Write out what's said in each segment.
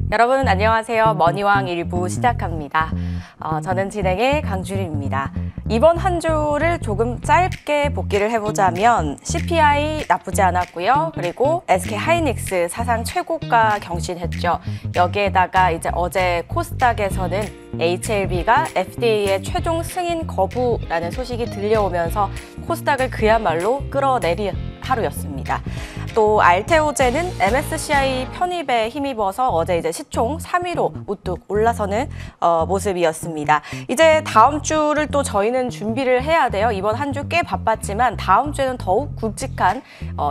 여러분 안녕하세요. 머니왕 일부 시작합니다. 저는 진행의 강주림입니다. 이번 한 주를 조금 짧게 복기를 해보자면 CPI 나쁘지 않았고요. 그리고 SK 하이닉스 사상 최고가 경신했죠. 여기에다가 이제 어제 코스닥에서는 HLB가 FDA의 최종 승인 거부라는 소식이 들려오면서 코스닥을 그야말로 끌어내린 하루였습니다. 또 알테오젠은 MSCI 편입에 힘입어서 어제 이제 시총 3위로 우뚝 올라서는 모습이었습니다. 이제 다음 주를 또 저희는 준비를 해야 돼요. 이번 한 주 꽤 바빴지만 다음 주에는 더욱 굵직한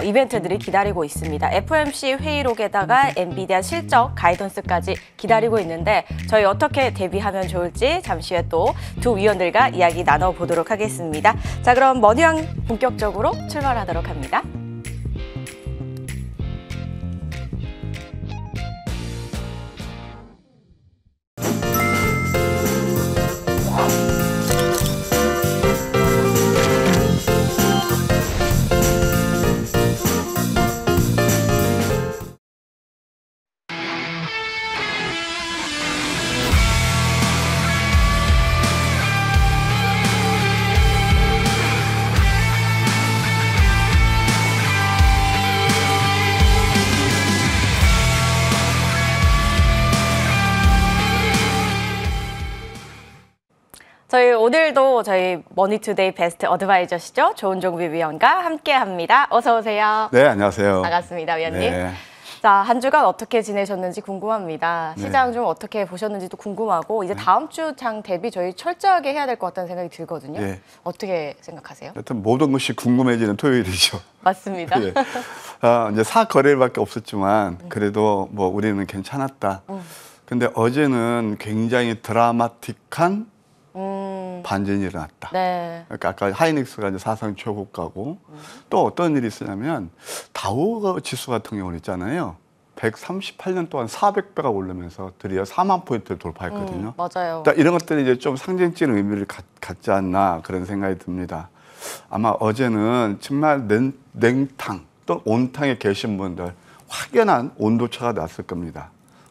이벤트들이 기다리고 있습니다. FOMC 회의록에다가 엔비디아 실적 가이던스까지 기다리고 있는데 저희 어떻게 대비하면 좋을지 잠시 후에 또 두 위원들과 이야기 나눠보도록 하겠습니다. 자, 그럼 머니왕 본격적으로 출발하도록 합니다. 오늘도 저희 머니투데이 베스트 어드바이저시죠? 조은종 위원과 함께합니다. 어서 오세요. 네, 안녕하세요. 반갑습니다, 위원님. 네. 자, 한 주간 어떻게 지내셨는지 궁금합니다. 시장 좀 어떻게 보셨는지도 궁금하고 이제 다음 주 장 대비 저희 철저하게 해야 될 것 같다는 생각이 들거든요. 네. 어떻게 생각하세요? 하여튼 모든 것이 궁금해지는 토요일이죠. 맞습니다. 네. 이제 사거래일밖에 없었지만 그래도 뭐 우리는 괜찮았다. 근데 어제는 굉장히 드라마틱한 반전이 일어났다. 네. 그러니까 아까 하이닉스가 이제 사상 최고가고 또 어떤 일이 있었냐면 다우 지수 같은 경우는 있잖아요. 138년 동안 400배가 오르면서 드디어 4만 포인트를 돌파했거든요. 맞아요. 그러니까 이런 것들이 이제 좀 상징적인 의미를 갖지 않나 그런 생각이 듭니다. 아마 어제는 정말 냉탕 또 온탕에 계신 분들 확연한 온도차가 났을 겁니다.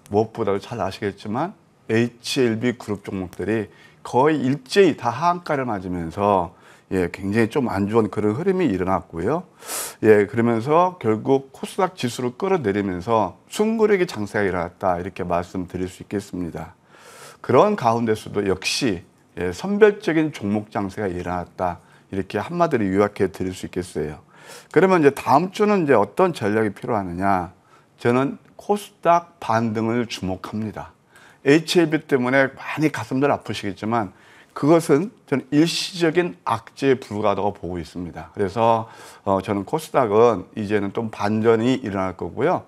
무엇보다도 잘 아시겠지만 HLB 그룹 종목들이 거의 일제히 다 하한가를 맞으면서 굉장히 좀 안 좋은 그런 흐름이 일어났고요. 그러면서 결국 코스닥 지수를 끌어내리면서 숨고르기 장세가 일어났다 이렇게 말씀드릴 수 있겠습니다. 그런 가운데서도 역시 선별적인 종목 장세가 일어났다 이렇게 한마디로 요약해 드릴 수 있겠어요. 그러면 이제 다음 주는 이제 어떤 전략이 필요하느냐? 저는 코스닥 반등을 주목합니다. HLB 때문에 많이 가슴들 아프시겠지만 그것은 저는 일시적인 악재에 불과하다고 보고 있습니다. 그래서 저는 코스닥은 이제는 좀 반전이 일어날 거고요.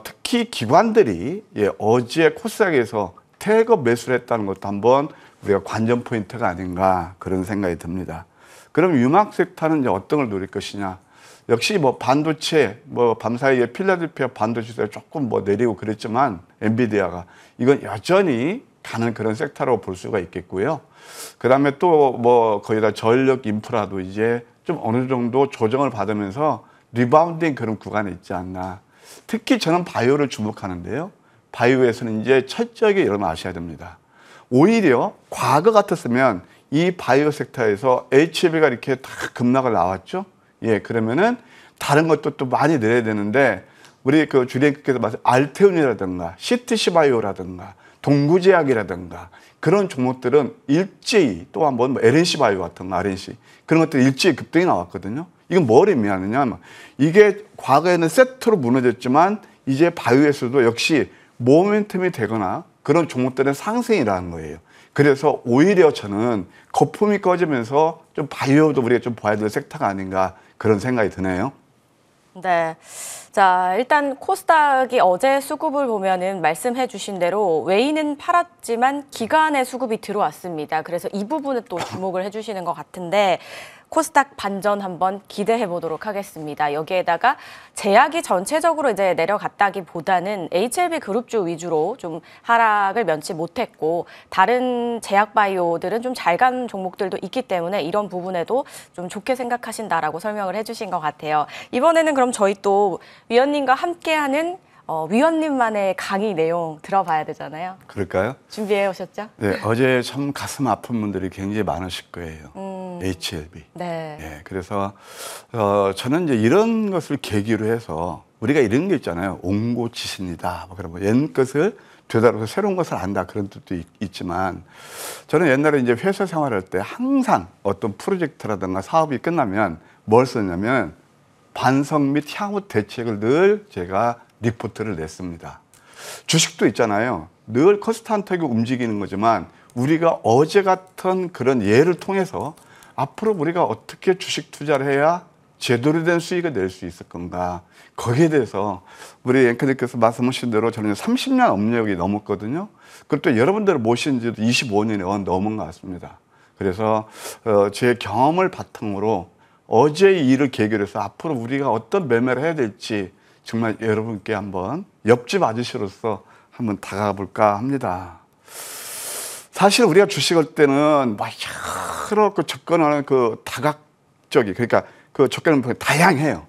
특히 기관들이 어제 코스닥에서 태거 매수를 했다는 것도 한번 우리가 관전 포인트가 아닌가 그런 생각이 듭니다. 그럼 유막 섹터는 이제 어떤 걸 노릴 것이냐? 역시 뭐 반도체, 밤사이에 필라델피아 반도체가 조금 내리고 그랬지만 엔비디아가 이건 여전히 가는 그런 섹터라고 볼 수가 있겠고요. 그 다음에 또 거의 다 전력 인프라도 이제 좀 어느 정도 조정을 받으면서 리바운딩 그런 구간에 있지 않나. 특히 저는 바이오를 주목하는데요. 바이오에서는 이제 철저하게 여러분 아셔야 됩니다. 오히려 과거 같았으면 이 바이오 섹터에서 HLB가 이렇게 다 급락을 나왔죠. 그러면은 다른 것도 또 많이 내려야 되는데 우리 그 주리님께서 말씀 알테온이라든가 CTC 바이오라든가 동구제약이라든가 그런 종목들은 일제히 또 한번 LNC 바이오 같은 거 RNC 그런 것들이 일제히 급등이 나왔거든요. 이건 뭘 의미하느냐? 이게 과거에는 세트로 무너졌지만 이제 바이오에서도 역시 모멘텀이 되거나 그런 종목들의 상승이라는 거예요. 그래서 오히려 저는 거품이 꺼지면서 좀 바이오도 우리가 좀 봐야 될 섹터가 아닌가 그런 생각이 드네요. 네. 자, 일단 코스닥이 어제 수급을 보면은 말씀해 주신 대로 외인은 팔았지만 기관의 수급이 들어왔습니다. 그래서 이 부분에 또 주목을 해주시는 것 같은데 코스닥 반전 한번 기대해 보도록 하겠습니다. 여기에다가 제약이 전체적으로 이제 내려갔다기보다는 HLB 그룹주 위주로 좀 하락을 면치 못했고 다른 제약 바이오들은 좀 잘 간 종목들도 있기 때문에 이런 부분에도 좀 좋게 생각하신다라고 설명을 해주신 것 같아요. 이번에는 그럼 저희 또 위원님과 함께하는 위원님만의 강의 내용 들어봐야 되잖아요. 그럴까요? 준비해 오셨죠? 네, 어제 참 가슴 아픈 분들이 굉장히 많으실 거예요. HLB. 네. 예, 그래서 저는 이제 이런 것을 계기로 해서 우리가 이런 게 있잖아요. 옹고지신이다. 뭐 그런 거. 옛 것을 되돌아서 새로운 것을 안다. 그런 뜻도 있지만 저는 옛날에 이제 회사 생활할 때 항상 어떤 프로젝트라든가 사업이 끝나면 뭘 썼냐면 반성 및 향후 대책을 늘 제가 리포트를 냈습니다. 주식도 있잖아요. 늘 컨스탄트하게 움직이는 거지만 우리가 어제 같은 그런 예를 통해서 앞으로 우리가 어떻게 주식 투자를 해야 제대로 된 수익을 낼 수 있을 건가. 거기에 대해서 우리 앵커님께서 말씀하신 대로 저는 30년 업력이 넘었거든요. 그리고 또 여러분들을 모신 지도 25년이 넘은 것 같습니다. 그래서 제 경험을 바탕으로 어제의 일을 계기로 해서 앞으로 우리가 어떤 매매를 해야 될지 정말 여러분께 한번 옆집 아저씨로서 한번 다가가 볼까 합니다. 사실 우리가 주식할 때는 막 여러 그 접근하는 그 다각적이 그러니까 그 접근은 다양해요.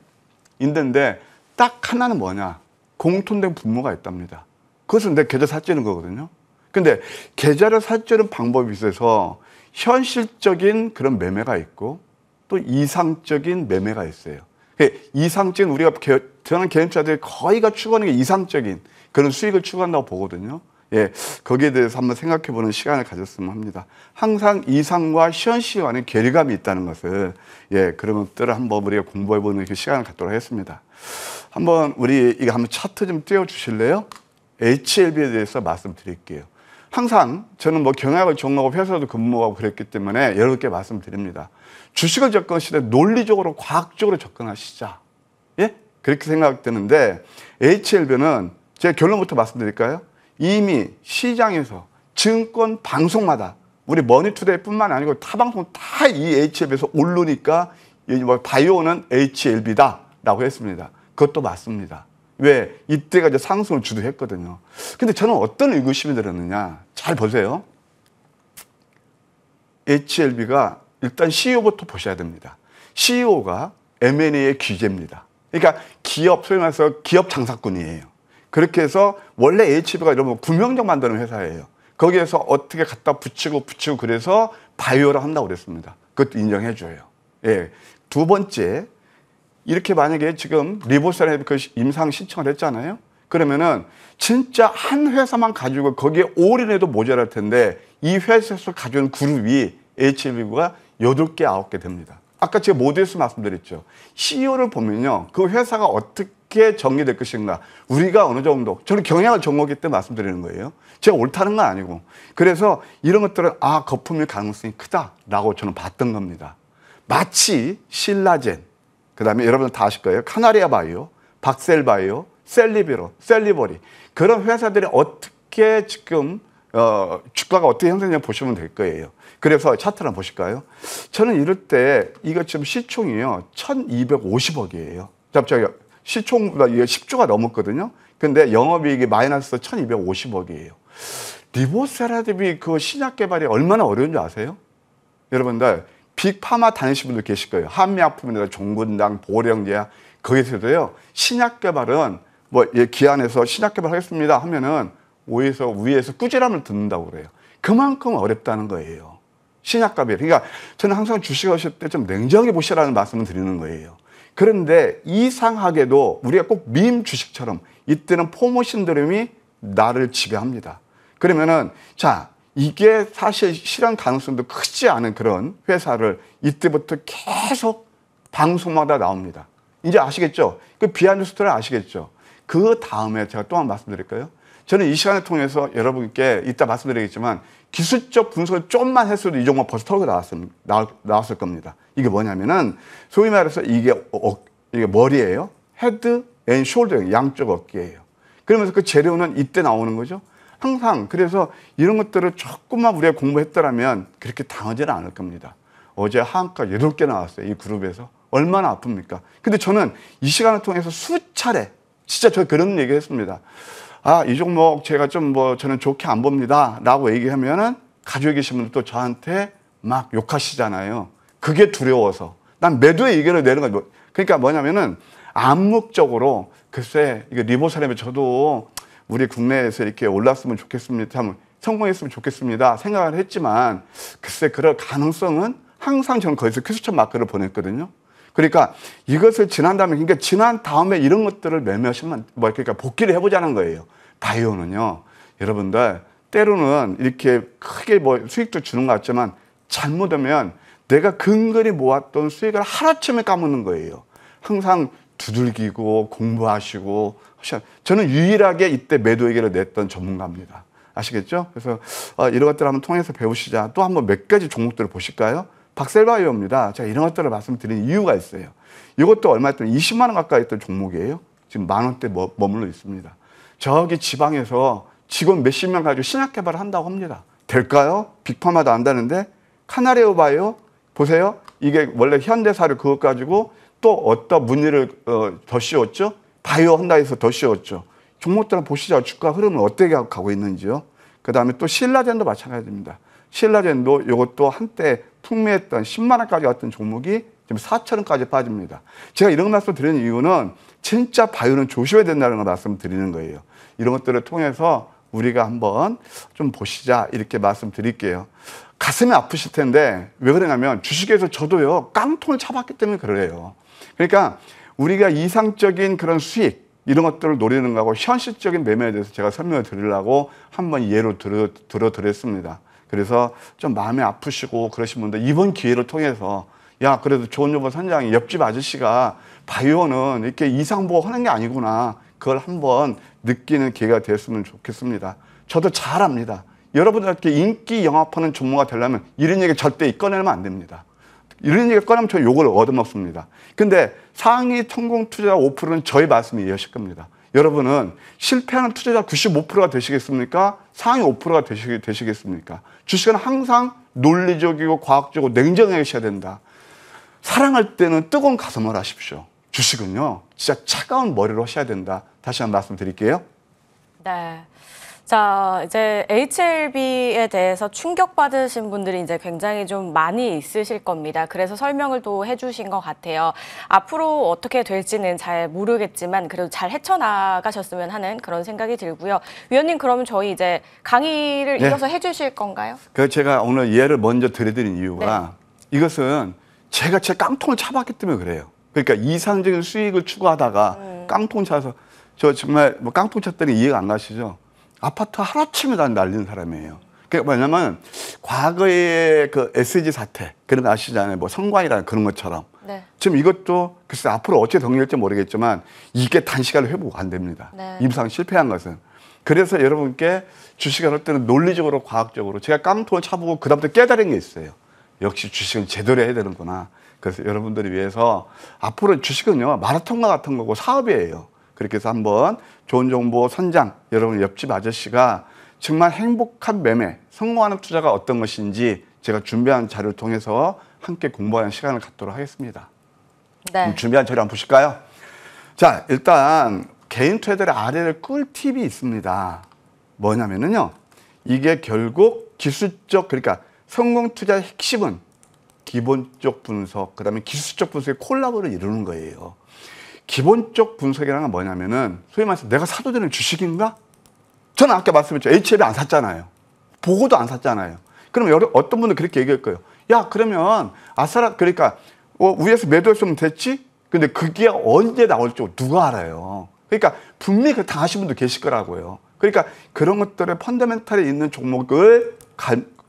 있는데 딱 하나는 뭐냐? 공통된 분모가 있답니다. 그것은 내 계좌 살찌는 거거든요. 근데 계좌를 살찌는 방법이 있어서 현실적인 그런 매매가 있고 또 이상적인 매매가 있어요. 이상적인 우리가 저는 개인투자들이 거의가 추구하는 게 이상적인 그런 수익을 추구한다고 보거든요. 예, 거기에 대해서 한번 생각해보는 시간을 가졌으면 합니다. 항상 이상과 현실 간의 괴리감이 있다는 것을 그런 것들을 한번 우리가 공부해보는 그 시간을 갖도록 하겠습니다. 한번 우리 이거 한번 차트 좀 띄워주실래요? HLB에 대해서 말씀드릴게요. 항상 저는 뭐 경영학을 전공하고 회사도 근무하고 그랬기 때문에 여러 개 말씀드립니다. 주식을 접근하실 때 논리적으로 과학적으로 접근하시자. 예? 그렇게 생각되는데 HLB는 제가 결론부터 말씀드릴까요? 이미 시장에서 증권 방송마다 우리 머니투데이뿐만 아니고 타 방송 다 이 HLB에서 오르니까 뭐 바이오는 HLB다라고 했습니다. 그것도 맞습니다. 왜? 이때가 이제 상승을 주도했거든요. 근데 저는 어떤 의구심이 들었느냐? 잘 보세요. HLB가 일단 CEO부터 보셔야 됩니다. CEO가 M&A의 귀재입니다. 그러니까 기업, 소위 말해서 기업 장사꾼이에요. 그렇게 해서 원래 HLB가 여러분 구명정 만드는 회사예요. 거기에서 어떻게 갖다 붙이고 그래서 바이오를 한다고 그랬습니다. 그것도 인정해줘요. 예. 두 번째, 이렇게 만약에 지금 리보셀에 그 임상 신청을 했잖아요. 그러면은 진짜 한 회사만 가지고 거기에 올인해도 모자랄 텐데 이 회사에서 가져온 그룹이 HLB가 8개, 9개 됩니다. 아까 제가 모두에서 말씀드렸죠. CEO를 보면요. 그 회사가 어떻게 정리될 것인가. 우리가 어느 정도, 저는 경영을 전공하기 때문에 말씀드리는 거예요. 제가 옳다는 건 아니고. 그래서 이런 것들은 거품일 가능성이 크다라고 저는 봤던 겁니다. 마치 신라젠, 그 다음에 여러분 다 아실 거예요. 카나리아 바이오, 박셀 바이오, 셀리버리. 그런 회사들이 어떻게 지금, 주가가 어떻게 형성되는지 보시면 될 거예요. 그래서 차트를 한번 보실까요? 저는 이럴 때 이거 지금 시총이요. 1250억이에요. 갑자기 시총보다 이게 10조가 넘었거든요. 근데 영업이익이 마이너스 1250억이에요. 리보세라뎁이 그 신약 개발이 얼마나 어려운 줄 아세요? 여러분들 빅파마 다니신 분들 계실 거예요. 한미약품이나 종근당, 보령제약 거기서도요. 신약 개발은 뭐 기안에서 신약 개발하겠습니다 하면은 위에서 꾸지람을 듣는다고 그래요. 그만큼 어렵다는 거예요. 신약값이. 그러니까 저는 항상 주식하실 때 좀 냉정하게 보시라는 말씀을 드리는 거예요. 그런데 이상하게도 우리가 꼭 밈 주식처럼 이때는 포모 신드롬이 나를 지배합니다. 그러면은 자 이게 사실 실현 가능성도 크지 않은 그런 회사를 이때부터 계속 방송마다 나옵니다. 이제 아시겠죠? 그 비하인드 스토리 아시겠죠? 그 다음에 제가 또 한 번 말씀드릴까요? 저는 이 시간을 통해서 여러분께 이따 말씀드리겠지만 기술적 분석을 좀만 했어도 이 종목 벌써 털고 나왔을 겁니다. 이게 뭐냐면은 소위 말해서 이게 머리예요. 헤드 앤 숄더 양쪽 어깨예요. 그러면서 그 재료는 이때 나오는 거죠. 항상 그래서 이런 것들을 조금만 우리가 공부했더라면 그렇게 당하지는 않을 겁니다. 어제 하한가 8개 나왔어요. 이 그룹에서. 얼마나 아픕니까? 근데 저는 이 시간을 통해서 수차례 진짜 저 그런 얘기 했습니다. 이 종목 제가 좀 저는 좋게 안 봅니다. 라고 얘기하면은 가지고 계신 분들 또 저한테 막 욕하시잖아요. 그게 두려워서. 난 매도의 의견을 내는 거죠. 그러니까 뭐냐면은 암묵적으로 글쎄 이거 리보사람에 저도 우리 국내에서 이렇게 올랐으면 좋겠습니다. 참 성공했으면 좋겠습니다. 생각을 했지만 글쎄 그럴 가능성은 항상 저는 거기서 퀘스천 마크를 보냈거든요. 그러니까 이것을 지난 다음에 그러니까 지난 다음에 이런 것들을 매매하시면 뭐 그러니까 복귀를 해보자는 거예요. 바이오는요. 여러분들 때로는 이렇게 크게 뭐 수익도 주는 것 같지만 잘못하면 내가 근근히 모았던 수익을 하루아침에 까먹는 거예요. 항상 두들기고 공부하시고 저는 유일하게 이때 매도 의견을 냈던 전문가입니다. 아시겠죠? 그래서 이런 것들을 한번 통해서 배우시자. 또 한번 몇 가지 종목들을 보실까요? 박셀바이오입니다. 제가 이런 것들을 말씀드리는 이유가 있어요. 이것도 얼마였던 20만 원 가까이 했던 종목이에요. 지금 만 원대 머물러 있습니다. 저기 지방에서 직원 몇십 명 가지고 신약 개발을 한다고 합니다. 될까요? 빅파마도 안다는데 카나리오 바이오 보세요. 이게 원래 현대사를 그것 가지고 또 어떤 문의를 더 씌웠죠? 바이오 한다 해서 더 씌웠죠. 종목들을 보시죠. 주가 흐름을 어떻게 가고 있는지요. 그 다음에 또 신라젠도 마찬가지입니다. 신라젠도 이것도 한때 풍미했던 10만 원까지 왔던 종목이 지금 4천 원까지 빠집니다. 제가 이런 말씀 드리는 이유는 진짜 바이오는 조심해야 된다는 걸 말씀드리는 거예요. 이런 것들을 통해서 우리가 한번 좀 보시자 이렇게 말씀드릴게요. 가슴이 아프실 텐데 왜 그러냐면 주식에서 저도요 깡통을 차봤기 때문에 그래요. 그러니까 우리가 이상적인 그런 수익 이런 것들을 노리는 거하고 현실적인 매매에 대해서 제가 설명을 드리려고 한번 예로 들어드렸습니다. 그래서 좀 마음이 아프시고 그러신 분들 이번 기회를 통해서 야 그래도 조은여보 선장이 옆집 아저씨가 바이오는 이렇게 이상 보고 하는 게 아니구나 그걸 한번 느끼는 기회가 됐으면 좋겠습니다. 저도 잘 압니다. 여러분들께 인기 영합하는 종목가 되려면 이런 얘기 절대 꺼내면 안 됩니다. 이런 얘기 꺼내면 저 욕을 얻어먹습니다. 근데 상위 성공 투자 5%는 저의 말씀이 이해하실 겁니다. 여러분은 실패하는 투자자 95%가 되시겠습니까? 상위 5%가 되시겠습니까? 주식은 항상 논리적이고 과학적이고 냉정하게 하셔야 된다. 사랑할 때는 뜨거운 가슴을 하십시오. 주식은요, 진짜 차가운 머리로 하셔야 된다. 다시 한번 말씀드릴게요. 네. 자, 이제 HLB에 대해서 충격받으신 분들이 이제 굉장히 좀 많이 있으실 겁니다. 그래서 설명을 또 해주신 것 같아요. 앞으로 어떻게 될지는 잘 모르겠지만 그래도 잘 헤쳐나가셨으면 하는 그런 생각이 들고요. 위원님, 그러면 저희 이제 강의를 네. 이어서 해주실 건가요? 그래서 제가 오늘 예를 먼저 드려드린 이유가 이것은 제가 제 깡통을 차봤기 때문에 그래요. 그러니까 이상적인 수익을 추구하다가 깡통 차서 저 정말 뭐 깡통 찼더니 이해가 안 가시죠? 아파트 하루아침에 다 날리는 사람이에요. 그러니까 뭐냐면 과거의 그 SG 사태 그런 거 아시잖아요. 뭐 성광이라는 그런 것처럼. 네. 지금 이것도 글쎄 앞으로 어떻게 정리될지 모르겠지만 이게 단시간에 회복 안 됩니다. 네. 임상 실패한 것은. 그래서 여러분께 주식을 할 때는 논리적으로 과학적으로 제가 깡통을 차보고 그다음부터 깨달은 게 있어요. 역시 주식은 제대로 해야 되는구나. 그래서 여러분들을 위해서 앞으로 주식은요 마라톤과 같은 거고 사업이에요. 그렇게 해서 한번 좋은 정보 선장 여러분 옆집 아저씨가 정말 행복한 매매 성공하는 투자가 어떤 것인지 제가 준비한 자료를 통해서 함께 공부하는 시간을 갖도록 하겠습니다. 네. 준비한 자료 한번 보실까요? 자, 일단 개인 투자들의 아래를 꿀팁이 있습니다. 뭐냐면요 이게 결국 기술적 그러니까 성공 투자의 핵심은 기본적 분석 그다음에 기술적 분석의 콜라보를 이루는 거예요. 기본적 분석이라는 건 뭐냐면은 소위 말해서 내가 사도 되는 주식인가? 저는 아까 말씀했죠. HLB 안 샀잖아요. 보고도 안 샀잖아요. 그럼 어떤 분은 그렇게 얘기할 거예요. 야 그러면 아싸라 그러니까 위에서 매도했으면 됐지? 근데 그게 언제 나올지 누가 알아요. 그러니까 분명히 그 당하신 분도 계실 거라고요. 그러니까 그런 것들의 펀더멘탈에 있는 종목을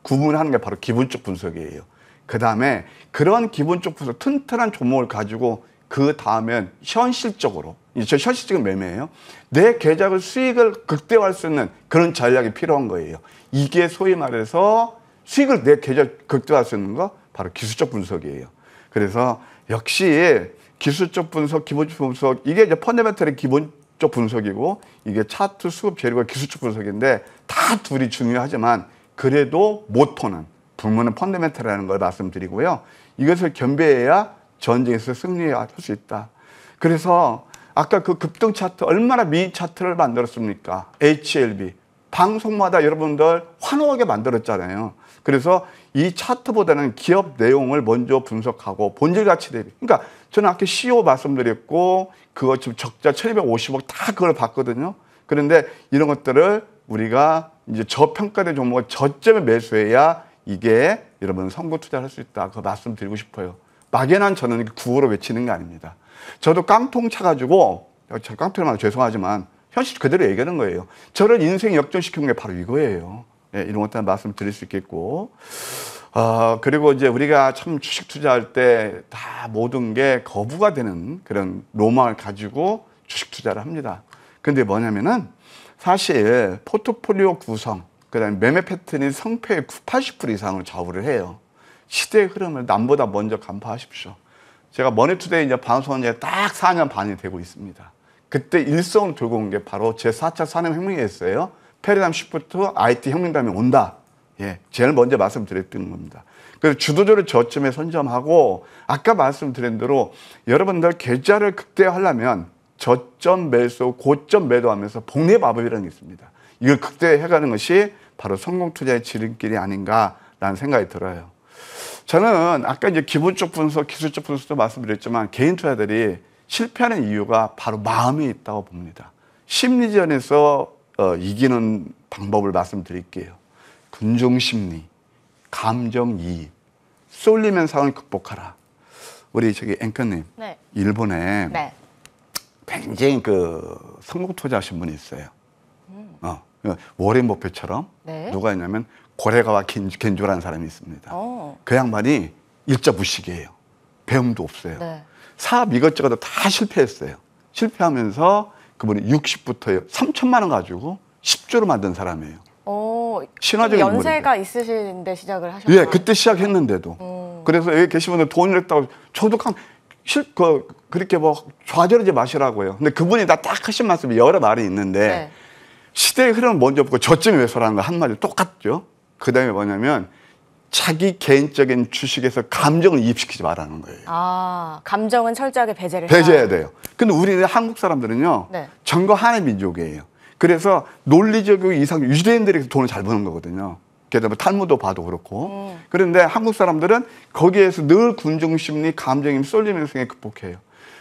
구분하는 게 바로 기본적 분석이에요. 그 다음에 그런 기본적 분석 튼튼한 종목을 가지고 그 다음엔 현실적으로 저 현실적인 매매예요. 내 계좌의 수익을 극대화할 수 있는 그런 전략이 필요한 거예요. 이게 소위 말해서 수익을 내 계좌 극대화할 수 있는 거 바로 기술적 분석이에요. 그래서 역시 기술적 분석, 기본적 분석 이게 이제 펀더멘털의 기본적 분석이고 이게 차트 수급 재료가 기술적 분석인데 다 둘이 중요하지만 그래도 모토는 분모는 펀더멘털이라는 걸 말씀드리고요. 이것을 겸비해야 전쟁에서 승리할 수 있다. 그래서 아까 그 급등 차트 얼마나 미인 차트를 만들었습니까? HLB 방송마다 여러분들 환호하게 만들었잖아요. 그래서 이 차트보다는 기업 내용을 먼저 분석하고 본질 가치 대비. 그러니까 저는 아까 CEO 말씀드렸고 그거 지금 적자 1250억 다 그걸 봤거든요. 그런데 이런 것들을 우리가 이제 저평가된 종목을 저점에 매수해야 이게 여러분 선거 투자를 할 수 있다. 그거 말씀드리고 싶어요. 막연한 저는 구호로 외치는 게 아닙니다. 저도 깡통 차가지고 저 깡통이 말 죄송하지만 현실 그대로 얘기하는 거예요. 저를 인생 역전시킨 게 바로 이거예요. 예, 이런 것들 말씀드릴 수 있겠고. 그리고 이제 우리가 참 주식 투자할 때 다 모든 게 거부가 되는 그런 로망을 가지고 주식 투자를 합니다. 근데 뭐냐면은 사실 포트폴리오 구성, 그다음에 매매 패턴이 성패의 80% 이상을 좌우를 해요. 시대의 흐름을 남보다 먼저 간파하십시오. 제가 머니투데이 이제 방송한 지 딱 4년 반이 되고 있습니다. 그때 일성을 들고 온 게 바로 제 4차 산업혁명이었어요. 패러다임 시프트 IT 혁명다음에 온다. 예, 제일 먼저 말씀드렸던 겁니다. 그래서 주도적으로 저점에 선점하고 아까 말씀드린 대로 여러분들 계좌를 극대화하려면 저점 매수, 고점 매도하면서 복리 마법이라는 게 있습니다. 이걸 극대화해가는 것이 바로 성공 투자의 지름길이 아닌가라는 생각이 들어요. 저는 아까 이제 기본적 분석, 기술적 분석도 말씀드렸지만 개인 투자들이 실패하는 이유가 바로 마음에 있다고 봅니다. 심리전에서 이기는 방법을 말씀드릴게요. 군중심리, 감정이입, 쏠리면 상황을 극복하라. 우리 저기 앵커님, 네. 일본에 네. 굉장히 성공 투자하신 분이 있어요. 워렌 버핏처럼 네. 누가 있냐면 고레가와 겐조라는 사람이 있습니다. 어. 그 양반이 일자 무식이에요. 배움도 없어요. 네. 사업 이것저것 다 실패했어요. 실패하면서 그분이 60부터 3천만 원 가지고 10조로 만든 사람이에요. 신화적인 연세가 있으신데 시작을 하셨나요? 예, 그때 시작했는데도. 그래서 여기 계신 분들 돈을 냈다고 저도 그렇게 뭐 좌절하지 마시라고요. 근데 그분이 다 딱 하신 말씀이 여러 말이 있는데 네. 시대의 흐름을 먼저 보고 저점에 매수라는 거 한마디로 똑같죠. 그 다음에 뭐냐면 자기 개인적인 주식에서 감정을 이입시키지 말라는 거예요. 아, 감정은 철저하게 배제를 배제해야 돼요. 근데 우리는 한국 사람들은요. 네. 전거 하나의 민족이에요. 그래서 논리적이고 이상 유대인들이 돈을 잘 버는 거거든요. 게다가 탈무도 봐도 그렇고. 그런데 한국 사람들은 거기에서 늘 군중심리, 감정이 쏠리면서 극복해요.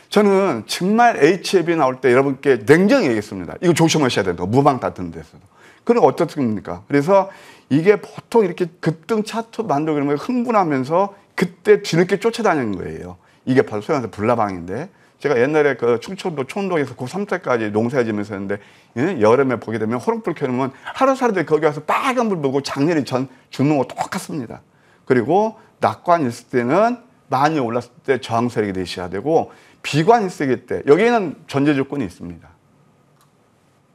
저는 정말 HAB 나올 때 여러분께 냉정히 얘기했습니다. 이거 조심하셔야 된다. 무방 같은 데서도. 그럼 어떻습니까? 그래서 이게 보통 이렇게 급등 차트 만들고 이러면 흥분하면서 그때 뒤늦게 쫓아다니는 거예요. 이게 바로 소위 말해서 불나방인데 제가 옛날에 그 충청도 촌동에서 고3 때까지 농사에 지면서 했는데 여름에 보게 되면 호롱불 켜놓으면 하루 살이들 거기 와서 빨간불 보고 작년에 죽는 거 똑같습니다. 그리고 낙관이 있을 때는 많이 올랐을 때 저항 세력이 되셔야 되고 비관이 있을 때 여기에는 전제 조건이 있습니다.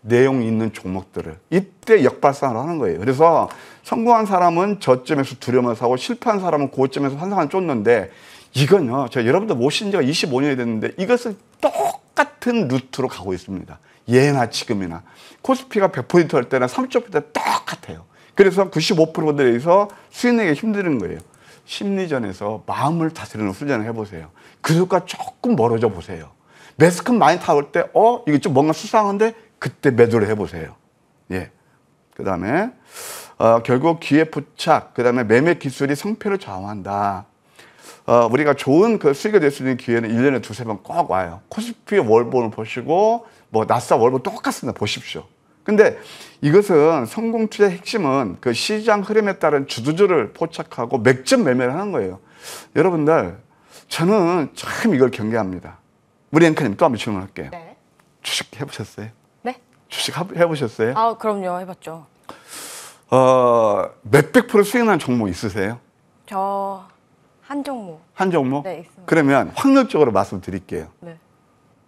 내용 있는 종목들을 이때 역발상을 하는 거예요. 그래서 성공한 사람은 저점에서 두려움을 사고 실패한 사람은 고점에서 환상을 쫓는데 이건요. 여러분들 모신 지가 25년이 됐는데 이것은 똑같은 루트로 가고 있습니다. 예나 지금이나. 코스피가 100% 할 때나 30% 때 똑같아요. 그래서 95%들에서 수익 내기 힘든 거예요. 심리전에서 마음을 다스리는 훈련을 해보세요. 그것과 조금 멀어져 보세요. 매스컴 많이 타올 때 이거 좀 뭔가 수상한데 그때 매도를 해보세요. 예. 그 다음에 결국 기회 포착, 그 다음에 매매 기술이 성패를 좌우한다. 우리가 좋은 그 수익이 될 수 있는 기회는 1년에 두세 번 꼭 와요. 코스피 월봉을 보시고 뭐 나스닥 월봉 똑같습니다. 보십시오. 근데 이것은 성공 투자의 핵심은 그 시장 흐름에 따른 주도주를 포착하고 맥점 매매를 하는 거예요. 여러분들 저는 참 이걸 경계합니다. 우리 앵커님 또 한번 질문할게요. 네. 주식 해보셨어요? 네. 주식 해보셨어요? 아, 그럼요. 해봤죠. 몇백 프로 수익 나는 종목 있으세요? 저 한 종목. 한 종목? 네, 있습니다. 그러면 확률적으로 말씀드릴게요. 네.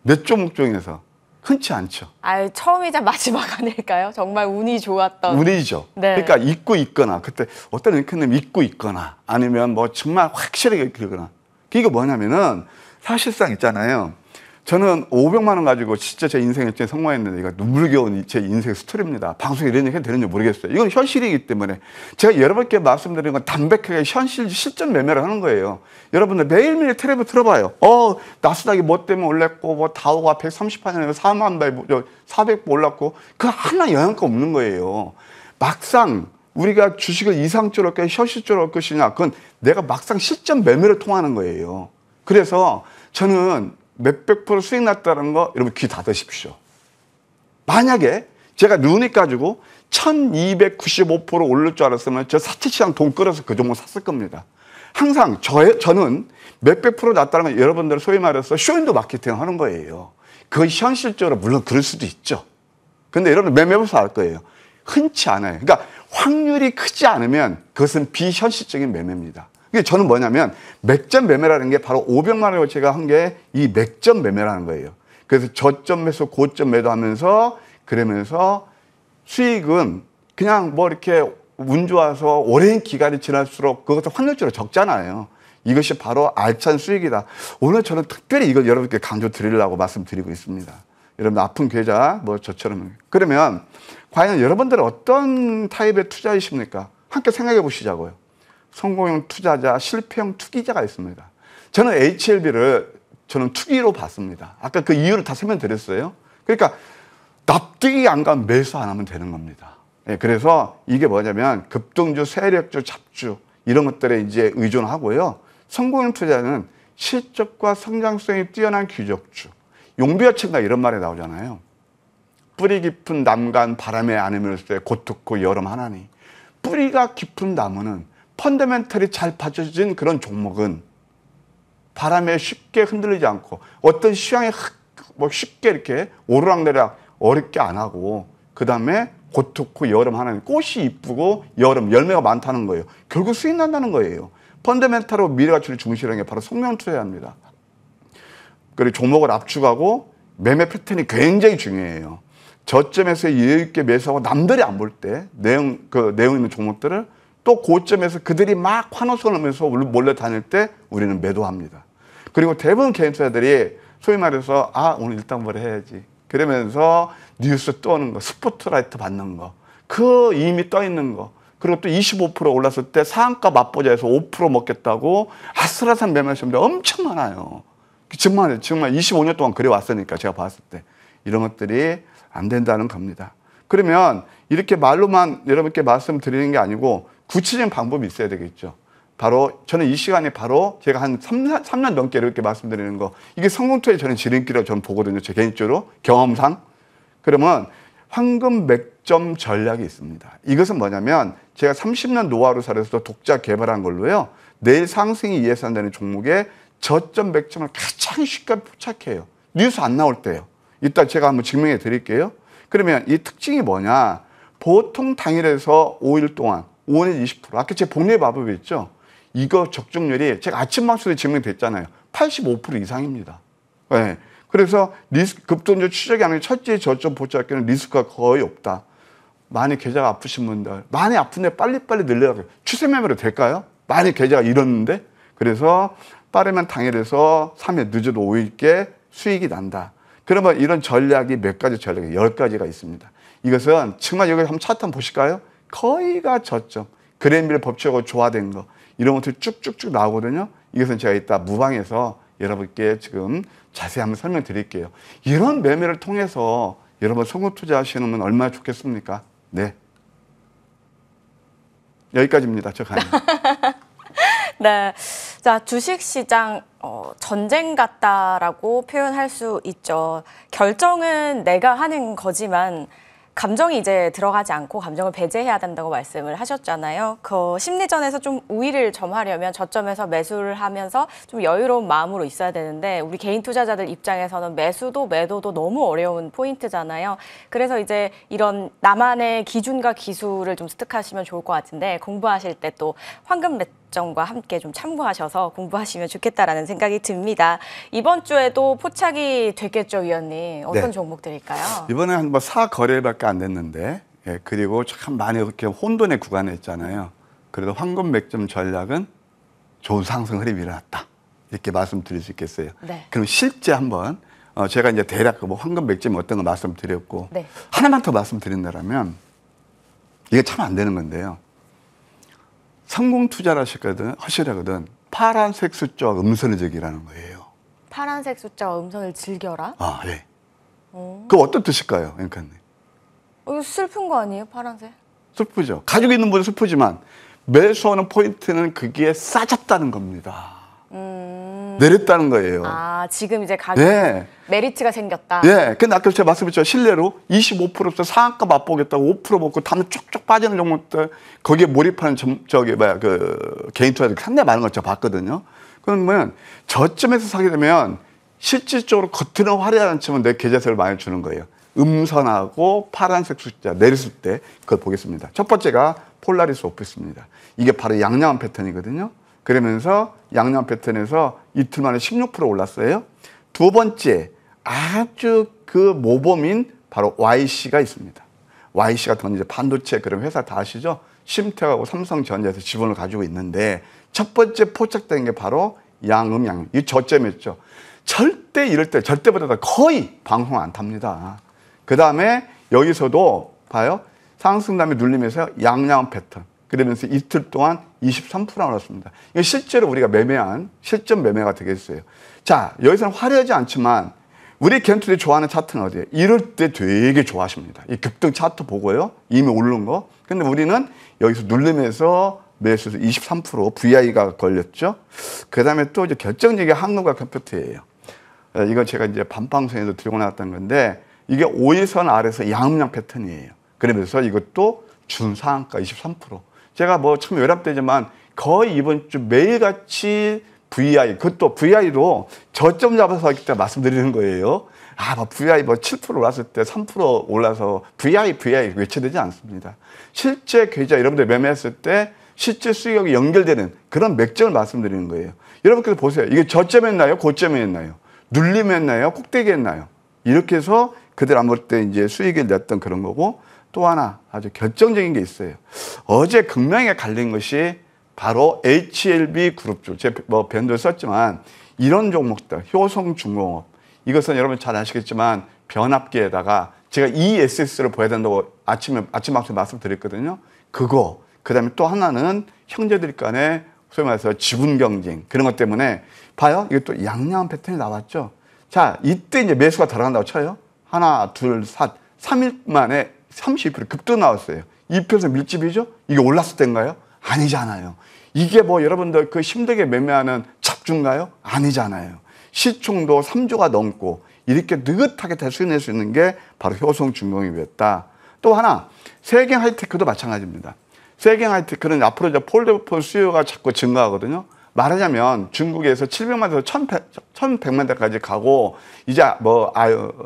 몇 종목 중에서 흔치 않죠. 처음이자 마지막 아닐까요? 정말 운이 좋았던. 운이죠. 네. 그러니까 잊고 있거나 그때 어떤 앵커님 잊고 있거나 아니면 뭐 정말 확실하게 그러거나. 이게 뭐냐면은 사실상 있잖아요. 저는 500만 원 가지고 진짜 제 인생에 성공했는데 이거 눈물겨운 제 인생 스토리입니다. 방송에 이런 얘기 해도 되는지 모르겠어요. 이건 현실이기 때문에 제가 여러분께 말씀드리는 건 담백하게 현실 실전 매매를 하는 거예요. 여러분들 매일매일 텔레비 들어봐요. 나스닥이 뭐 때문에 올랐고 뭐 다우가 138년에 400배 올랐고 그 하나 영향가 없는 거예요. 막상 우리가 주식을 이상적으로 할 현실적으로 할 것이냐 그건 내가 막상 실전 매매를 통하는 거예요. 그래서 저는 몇백 프로 수익 났다는 거 여러분 귀 닫으십시오. 만약에 제가 눈이 가지고 1295% 오를 줄 알았으면 저 사채시장 돈 끌어서 그 종목 샀을 겁니다. 항상 저는 몇백 프로 났다는 건 여러분들 소위 말해서 쇼윈도 마케팅 하는 거예요. 그건 현실적으로 물론 그럴 수도 있죠. 근데 여러분 매매해서 알 거예요. 흔치 않아요. 그러니까 확률이 크지 않으면 그것은 비현실적인 매매입니다. 그게 저는 뭐냐면 맥점 매매라는 게 바로 500만 원을 제가 한 게 이 맥점 매매라는 거예요. 그래서 저점에서 고점 매도하면서 그러면서 수익은 그냥 뭐 이렇게 운 좋아서 오랜 기간이 지날수록 그것도 확률적으로 적잖아요. 이것이 바로 알찬 수익이다. 오늘 저는 특별히 이걸 여러분께 강조 드리려고 말씀드리고 있습니다. 여러분 아픈 계좌 뭐 저처럼 그러면 과연 여러분들은 어떤 타입의 투자이십니까? 함께 생각해 보시자고요. 성공형 투자자, 실패형 투기자가 있습니다. 저는 HLB를 저는 투기로 봤습니다. 아까 그 이유를 다 설명드렸어요. 그러니까 납득이 안 가면 매수 안 하면 되는 겁니다. 예, 그래서 이게 뭐냐면 급등주, 세력주, 잡주 이런 것들에 이제 의존하고요. 성공형 투자는 실적과 성장성이 뛰어난 귀족주. 용비어천가 이런 말이 나오잖아요. 뿌리 깊은 남간 바람에 안으면서 고특고 여름 하나니. 뿌리가 깊은 나무는 펀더멘털이 잘 받쳐진 그런 종목은 바람에 쉽게 흔들리지 않고 어떤 시황에 뭐 쉽게 이렇게 오르락내리락 어렵게 안 하고 그 다음에 고특고 여름 하나니 꽃이 이쁘고 여름 열매가 많다는 거예요. 결국 수익 난다는 거예요. 펀더멘털로 미래 가치를 중시하는 게 바로 성명 투자입니다. 그리고 종목을 압축하고 매매 패턴이 굉장히 중요해요. 저점에서 여유 있게 매수하고 남들이 안 볼 때 내용 있는 종목들을 또 고점에서 그들이 막 환호성을 하면서 몰래 다닐 때 우리는 매도합니다. 그리고 대부분 개인 투자들이 소위 말해서 오늘 일당벌이 해야지. 그러면서 뉴스 떠오는 거, 스포트라이트 받는 거, 그 이미 떠 있는 거, 그리고 또 25% 올랐을 때 상한가 맛보자 해서 5% 먹겠다고 아슬아슬 매매하시는 분들 엄청 많아요. 정말 25년 동안 그래 왔으니까 제가 봤을 때 이런 것들이 안 된다는 겁니다. 그러면 이렇게 말로만 여러분께 말씀드리는 게 아니고 구체적인 방법이 있어야 되겠죠. 바로 저는 이 시간에 바로 제가 한 3년 넘게 이렇게 말씀드리는 거 이게 성공투자의 저는 지름길이라고 저는 보거든요. 제 개인적으로 경험상. 그러면 황금 맥점 전략이 있습니다. 이것은 뭐냐면 제가 30년 노하우를 살아서 독자 개발한 걸로요. 내일 상승이 예상되는 종목의 저점 맥점을 가장 쉽게 포착해요. 뉴스 안 나올 때요. 이따 제가 한번 증명해 드릴게요. 그러면 이 특징이 뭐냐. 보통 당일에서 5일 동안 5년 20% 아까 제 복리 마법이 있죠. 이거 적중률이 제가 아침 방송에 증명됐잖아요. 85% 이상입니다. 네. 그래서 리스크 급등주 추적이 아니라 첫째 저점 포착하기는 리스크가 거의 없다. 많이 계좌가 아프신 분들 많이 아픈데 빨리빨리 늘려가요. 추세 매매로 될까요? 많이 계좌가 잃었는데 그래서 빠르면 당일에서 3일 늦어도 5일께 수익이 난다. 그러면 이런 전략이 몇 가지 전략이 10가지가 있습니다. 이것은 정말 여기 한번 차트 한번 보실까요? 거의가 저점, 그랜빌 법칙하고 조화된 거 이런 것들이 쭉쭉쭉 나오거든요. 이것은 제가 이따 무방에서 여러분께 지금 자세히 한번 설명드릴게요. 이런 매매를 통해서 여러분 성공 투자하시는 얼마나 좋겠습니까? 네. 여기까지입니다. 저 가요. 네. 자, 주식시장 전쟁 같다라고 표현할 수 있죠. 결정은 내가 하는 거지만 감정이 이제 들어가지 않고 감정을 배제해야 된다고 말씀을 하셨잖아요. 그 심리전에서 좀 우위를 점하려면 저점에서 매수를 하면서 좀 여유로운 마음으로 있어야 되는데 우리 개인 투자자들 입장에서는 매수도 매도도 너무 어려운 포인트잖아요. 그래서 이제 이런 나만의 기준과 기술을 좀 습득하시면 좋을 것 같은데 공부하실 때 또 황금 맥점과 함께 좀 참고하셔서 공부하시면 좋겠다라는 생각이 듭니다. 이번 주에도 포착이 됐겠죠, 위원님? 어떤 네. 종목들일까요? 이번에 한 4거래일밖에 안 됐는데 그리고 참 많이 이렇게 혼돈의 구간에 있잖아요. 그래도 황금 맥점 전략은 좋은 상승 흐름이 일어났다. 이렇게 말씀드릴 수 있겠어요. 네. 그럼 실제 한번 제가 이제 대략 뭐 황금 맥점이 어떤 거 말씀드렸고 네. 하나만 더 말씀드린다면 이게 참 안 되는 건데요. 성공 투자를 하시려거든 파란색 숫자와 음선을 즐기라는 거예요. 파란색 숫자와 음선을 즐겨라? 아, 예. 그 어떤 뜻일까요, 앵커님? 이거 슬픈 거 아니에요, 파란색? 슬프죠. 가지고 있는 분은 슬프지만 매수하는 포인트는 거기에 싸졌다는 겁니다. 내렸다는 거예요. 아, 지금 이제 가격 네. 메리트가 생겼다. 예. 근데 아까 제가 말씀드렸죠. 실내로 25%서 상한가 맛보겠다고 5% 먹고 다음에 쭉쭉 빠지는 종목들 거기에 몰입하는 개인 투자들 상당히 많은 걸 제가 봤거든요. 그러면 저점에서 사게 되면 실질적으로 겉으로는 화려하지 않지만 내 계좌세를 많이 주는 거예요. 음선하고 파란색 숫자 내렸을 때 그걸 보겠습니다. 첫 번째가 폴라리스 오프스입니다. 이게 바로 양양한 패턴이거든요. 그러면서 양양 패턴에서 이틀 만에 16% 올랐어요. 두 번째, 아주 그 모범인 바로 YC가 있습니다. YC가 더 이제 반도체 그런 회사 다 아시죠? 심택하고 삼성전자에서 지분을 가지고 있는데 첫 번째 포착된 게 바로 양음. 이 저점이었죠. 절대 이럴 때 절대보다 거의 방송 안 탑니다. 그 다음에 여기서도 봐요. 상승담에 눌리면서 양양 패턴. 그러면서 이틀 동안 23% 올랐습니다. 이거 실제로 우리가 매매한 실전 매매가 되겠어요. 자, 여기서는 화려하지 않지만 우리 겐투들이 좋아하는 차트는 어디예요? 이럴 때 되게 좋아하십니다. 이 급등 차트 보고요. 이미 오른 거. 근데 우리는 여기서 누르면서 매수해서 23% VI가 걸렸죠. 그 다음에 또 이제 결정적인 한국과 컴퓨터예요. 이건 제가 이제 반방송에서 들고 나왔던 건데 이게 5일선 아래서 양음양 패턴이에요. 그러면서 이것도 준상한가 23%. 제가 뭐 참 외람되지만 거의 이번 주 매일같이 VI, 그것도 VI도 저점 잡아서 하기 때문에 말씀드리는 거예요. 뭐 VI 7% 올랐을 때 3% 올라서 VI 외쳐되지 않습니다. 실제 계좌 여러분들 매매했을 때 실제 수익이 연결되는 그런 맥점을 말씀드리는 거예요. 여러분께서 보세요. 이게 저점에 했나요? 고점에 했나요? 눌림에 했나요? 꼭대기에 했나요? 이렇게 해서 그들 안 볼 때 이제 수익을 냈던 그런 거고 또 하나 아주 결정적인 게 있어요. 어제 극명하게 갈린 것이 바로 HLB 그룹주. 제가 뭐 밴드를 썼지만 이런 종목들, 효성중공업. 이것은 여러분 잘 아시겠지만 변압기에다가 제가 ESS를 보여야 된다고 아침 방송에 말씀드렸거든요. 그거. 그 다음에 또 하나는 형제들 간에 소위 말해서 지분 경쟁. 그런 것 때문에 봐요. 이게 또 양양한 패턴이 나왔죠. 자, 이때 이제 매수가 들어간다고 쳐요. 하나, 둘, 셋. 3일 만에 32% 급등 나왔어요. 이표에서 밀집이죠? 이게 올랐을 때인가요? 아니잖아요. 이게 뭐 여러분들 그 힘들게 매매하는 잡주인가요? 아니잖아요. 시총도 3조가 넘고 이렇게 느긋하게 대수낼 수 있는 게 바로 효성중공업이었다. 또 하나, 세경 하이테크도 마찬가지입니다. 세경 하이테크는 앞으로 이제 폴더폰 수요가 자꾸 증가하거든요. 말하자면 중국에서 700만 대에서 1100만 대까지 가고 이제 뭐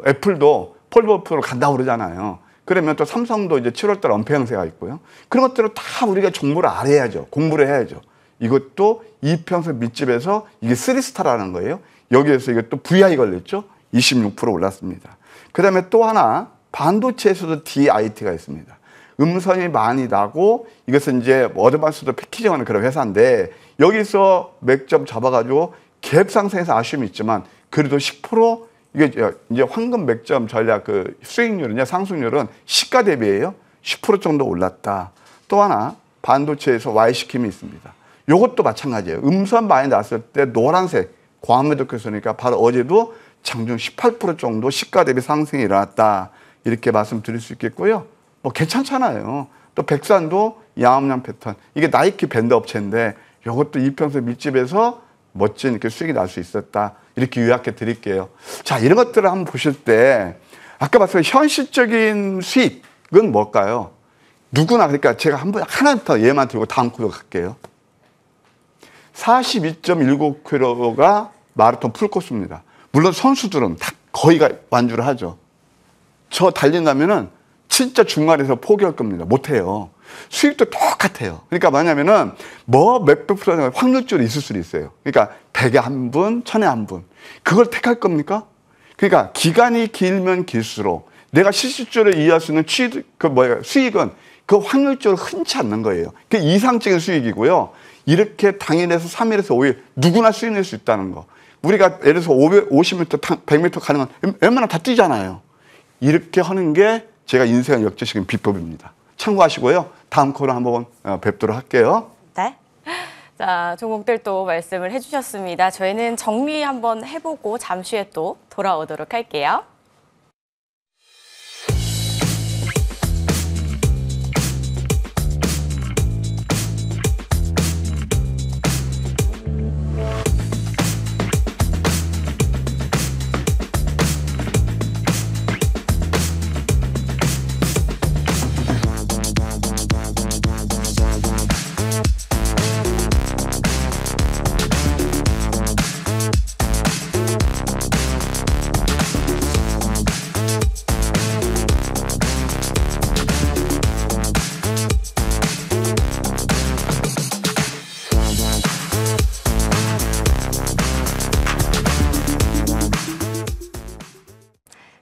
애플도 폴더폰으로 간다고 그러잖아요. 그러면 또 삼성도 이제 7월달 은폐 형세가 있고요. 그런 것들을 다 우리가 정보를 알아야죠. 공부를 해야죠. 이것도 이평선 밑집에서 이게 3스타라는 거예요. 여기에서 이것도 VI 걸렸죠. 26% 올랐습니다. 그 다음에 또 하나 반도체에서도 DIT가 있습니다. 음선이 많이 나고 이것은 이제 어드밴스드 패키징하는 그런 회사인데 여기서 맥점 잡아가지고 갭 상승에서 아쉬움이 있지만 그래도 10% 이게 이제 황금 맥점 전략 그 수익률은요, 상승률은 시가 대비예요. 10% 정도 올랐다. 또 하나 반도체에서 YC킴이 있습니다. 이것도 마찬가지예요. 음선 많이 났을 때 노란색 과매도표서니까 바로 어제도 장중 18% 정도 시가 대비 상승이 일어났다. 이렇게 말씀드릴 수 있겠고요. 뭐 괜찮잖아요. 또 백산도 양음양 패턴. 이게 나이키 밴드 업체인데 이것도 이평선 밀집에서 멋진 이렇게 수익이 날 수 있었다. 이렇게 요약해 드릴게요. 자, 이런 것들을 한번 보실 때 아까 말씀드린 현실적인 수익은 뭘까요? 누구나 그러니까 제가 한번 하나 더 예만 들고 다음 코드 갈게요. 42.19km가 마라톤 풀코스입니다. 물론 선수들은 다 거의가 완주를 하죠. 저 달린다면은 진짜 중간에서 포기할 겁니다. 못해요. 수익도 똑같아요. 그러니까 뭐냐면은 뭐 몇백 프로 확률적으로 있을 수도 있어요. 그러니까 100에 한 분, 1000에 한 분. 그걸 택할 겁니까? 그러니까 기간이 길면 길수록 내가 실질적으로 이해할 수 있는 수익은 그 확률적으로 흔치 않는 거예요. 그게 이상적인 수익이고요. 이렇게 당일에서 3일에서 5일 누구나 수익 낼 수 있다는 거. 우리가 예를 들어서 50m, 100m 가는 건 웬만하면 다 뛰잖아요. 이렇게 하는 게 제가 인생을 역전시킨 비법입니다. 참고하시고요. 다음 코너 한번 뵙도록 할게요. 네. 자, 종목들 또 말씀을 해주셨습니다. 저희는 정리 한번 해보고 잠시 후에 또 돌아오도록 할게요.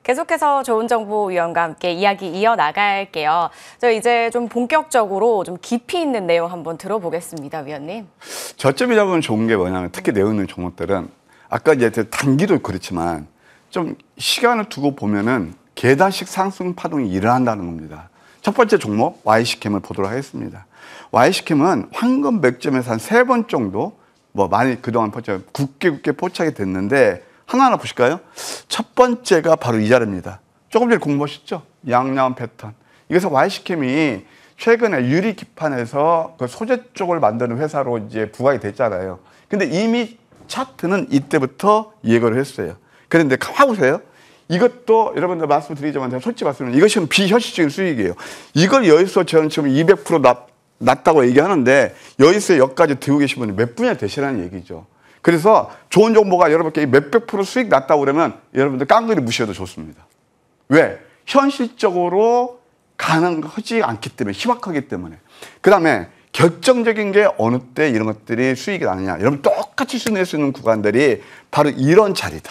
계속해서 좋은 정보 위원과 함께 이야기 이어나갈게요. 저 이제 좀 본격적으로 좀 깊이 있는 내용 한번 들어보겠습니다, 위원님. 저점이 잡으면 좋은 게 뭐냐면 특히 내용 있는 종목들은 아까 이제 단기도 그렇지만 좀 시간을 두고 보면은 계단식 상승 파동이 일어난다는 겁니다. 첫 번째 종목 YC캠을 보도록 하겠습니다. YC캠은 황금 맥점에서 한 3번 정도 뭐 많이 그동안 굳게 포착이 됐는데 하나하나 보실까요? 첫 번째가 바로 이 자리입니다. 조금 전에 공부하셨죠? 양양 패턴. 이래서 YC캠이 최근에 유리 기판에서 그 소재 쪽을 만드는 회사로 이제 부각이 됐잖아요. 근데 이미 차트는 이때부터 예고를 했어요. 그런데 가만 보세요. 이것도 여러분들 말씀드리지만 제가 솔직히 말씀드리면 이것은 비현실적인 수익이에요. 이걸 여기서 저는 지금 200% 낮다고 얘기하는데 여기서 여기까지 들고 계신 분이 몇 분이나 되시라는 얘기죠. 그래서 좋은 정보가 여러분께 몇백 프로 수익 났다고 그러면 여러분들 깡그리 무시해도 좋습니다. 왜? 현실적으로 가능하지 않기 때문에, 희박하기 때문에. 그 다음에 결정적인 게 어느 때 이런 것들이 수익이 나느냐. 여러분 똑같이 수익 낼 수 있는 구간들이 바로 이런 자리들.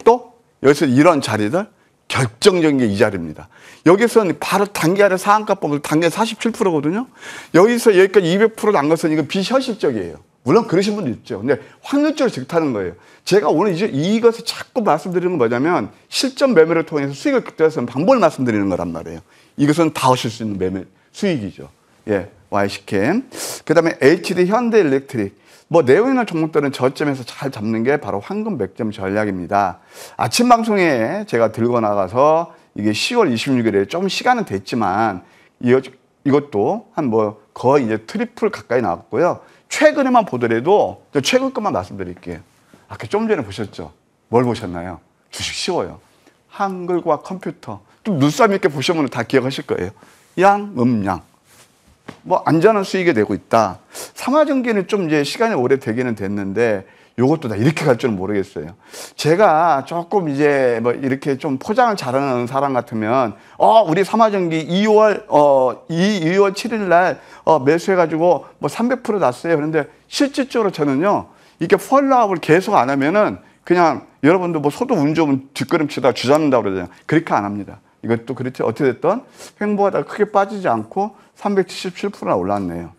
또 여기서 이런 자리들. 결정적인 게 이 자리입니다. 여기서는 바로 단기 아래 상한가 보면 단기 47%거든요. 여기서 여기까지 200%난 것은 이건 비현실적이에요. 물론 그러신 분도 있죠. 근데 확률적으로 즉타는 거예요. 제가 오늘 이제 이것을 자꾸 말씀드리는 건 뭐냐면 실전 매매를 통해서 수익을 극대화하는 방법을 말씀드리는 거란 말이에요. 이것은 다 하실 수 있는 매매 수익이죠. 예, YC캠. 그 다음에 HD 현대일렉트릭. 뭐 내용 있는 종목들은 저점에서 잘 잡는 게 바로 황금 맥점 전략입니다. 아침 방송에 제가 들고 나가서 이게 10월 26일에 좀 시간은 됐지만 이것도 한 뭐 거의 이제 트리플 가까이 나왔고요. 최근에만 보더라도 최근 것만 말씀드릴게요. 아까 좀 전에 보셨죠? 뭘 보셨나요? 주식 쉬워요. 한글과 컴퓨터. 좀 눈싸움 있게 보시면 다 기억하실 거예요. 양, 양. 뭐 안전한 수익이 되고 있다. 삼화전기는 좀 이제 시간이 오래 되기는 됐는데 요것도 다 이렇게 갈 줄은 모르겠어요. 제가 조금 이제 뭐 이렇게 좀 포장을 잘하는 사람 같으면 우리 삼화전기 2월 7일 날 매수해가지고 뭐 300% 났어요. 그런데 실질적으로 저는요 이렇게 폴로업을 계속 안 하면은 그냥 여러분도 뭐 소도 운 좋으면 뒷걸음치다가 주잡는다고 그러잖아요. 그렇게 안 합니다. 이것도 그렇지 어떻게 됐든 횡보하다가 크게 빠지지 않고 377%나 올랐네요.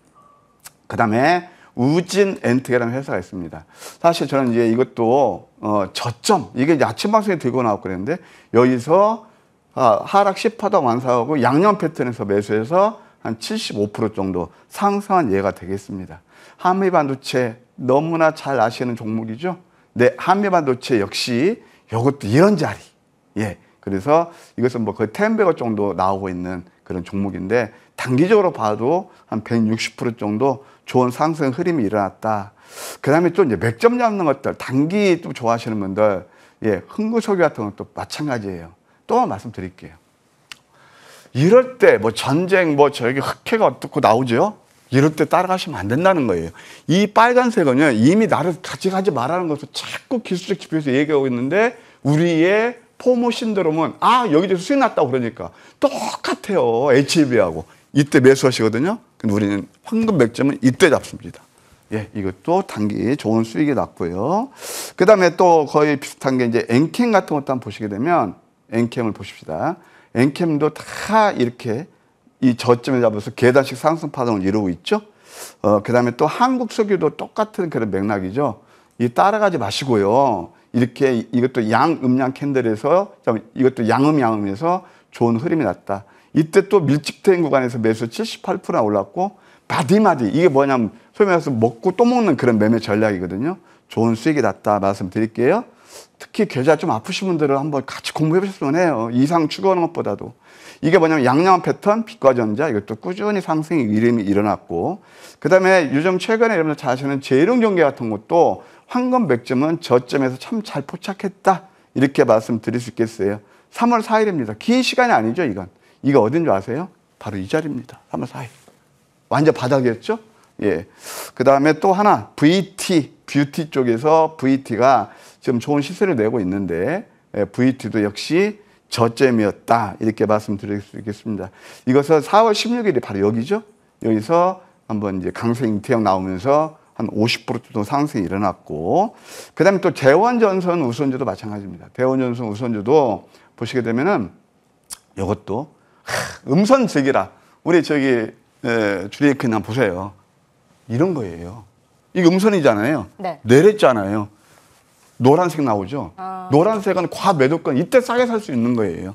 그 다음에 우진 엔트게라는 회사가 있습니다. 사실 저는 이제 이것도 저점 이게 이제 아침 방송에 들고 나왔고 그랬는데 여기서 하락 10% 완사하고 양념 패턴에서 매수해서 한 75% 정도 상승한 예가 되겠습니다. 한미반도체 너무나 잘 아시는 종목이죠. 네, 한미반도체 역시 이것도 이런 자리. 예. 그래서 이것은 뭐 거의 10배가 정도 나오고 있는 그런 종목인데 단기적으로 봐도 한 160% 정도 좋은 상승 흐름이 일어났다. 그 다음에 또 이제 맥점 잡는 것들, 단기 또 좋아하시는 분들, 예, 흥구소비 같은 것도 마찬가지예요. 또 말씀드릴게요. 이럴 때 뭐 전쟁, 뭐 저기 흑해가 어떻고 나오죠? 이럴 때 따라가시면 안 된다는 거예요. 이 빨간색은요, 이미 나를 같이 가지 말라는 것을 자꾸 기술적 지표에서 얘기하고 있는데, 우리의 포모 신드롬은, 여기저기서 수익 났다고 그러니까. 똑같아요. HLB하고. 이때 매수하시거든요. 근데 우리는 황금 맥점은 이때 잡습니다. 예, 이것도 단기 좋은 수익이 났고요. 그 다음에 또 거의 비슷한 게 이제 엔캠 같은 것도 한번 보시게 되면, 엔캠을 보십시다. 엔캠도 다 이렇게 이 저점에 잡아서 계단식 상승 파동을 이루고 있죠. 그 다음에 또 한국석유도 똑같은 그런 맥락이죠. 이 따라가지 마시고요. 이렇게 이것도 양음양 캔들에서 이것도 양음양음에서 좋은 흐름이 났다. 이때 또 밀집된 구간에서 매수 78%나 올랐고 마디마디 이게 뭐냐면 소위 말해서 먹고 또 먹는 그런 매매 전략이거든요. 좋은 수익이 났다 말씀드릴게요. 특히 계좌 좀 아프신 분들은 한번 같이 공부해 보셨으면 해요. 이상 추구하는 것보다도. 이게 뭐냐면 양양한 패턴, 빛과전자 이것도 꾸준히 상승의 이름이 일어났고 그다음에 요즘 최근에 여러분들 잘 아시는 재룡전개 같은 것도 황금 100점은 저점에서 참 잘 포착했다. 이렇게 말씀드릴 수 있겠어요. 3월 4일입니다. 긴 시간이 아니죠, 이건. 이거 어딘 줄 아세요? 바로 이 자리입니다. 3월 4일. 완전 바닥이었죠? 예. 그 다음에 또 하나, VT, 뷰티 쪽에서 VT가 지금 좋은 시세를 내고 있는데, VT도 역시 저점이었다. 이렇게 말씀드릴 수 있겠습니다. 이것은 4월 16일이 바로 여기죠? 여기서 한번 이제 강세 태형 나오면서 한 50% 정도 상승이 일어났고, 그 다음에 또 대원전선 우선주도 마찬가지입니다. 대원전선 우선주도 보시게 되면은 이것도 음선제기라. 우리 저기 주리에크 한번 보세요. 이런 거예요. 이게 음선이잖아요. 네. 내렸잖아요. 노란색 나오죠. 노란색은 과매도권 이때 싸게 살 수 있는 거예요.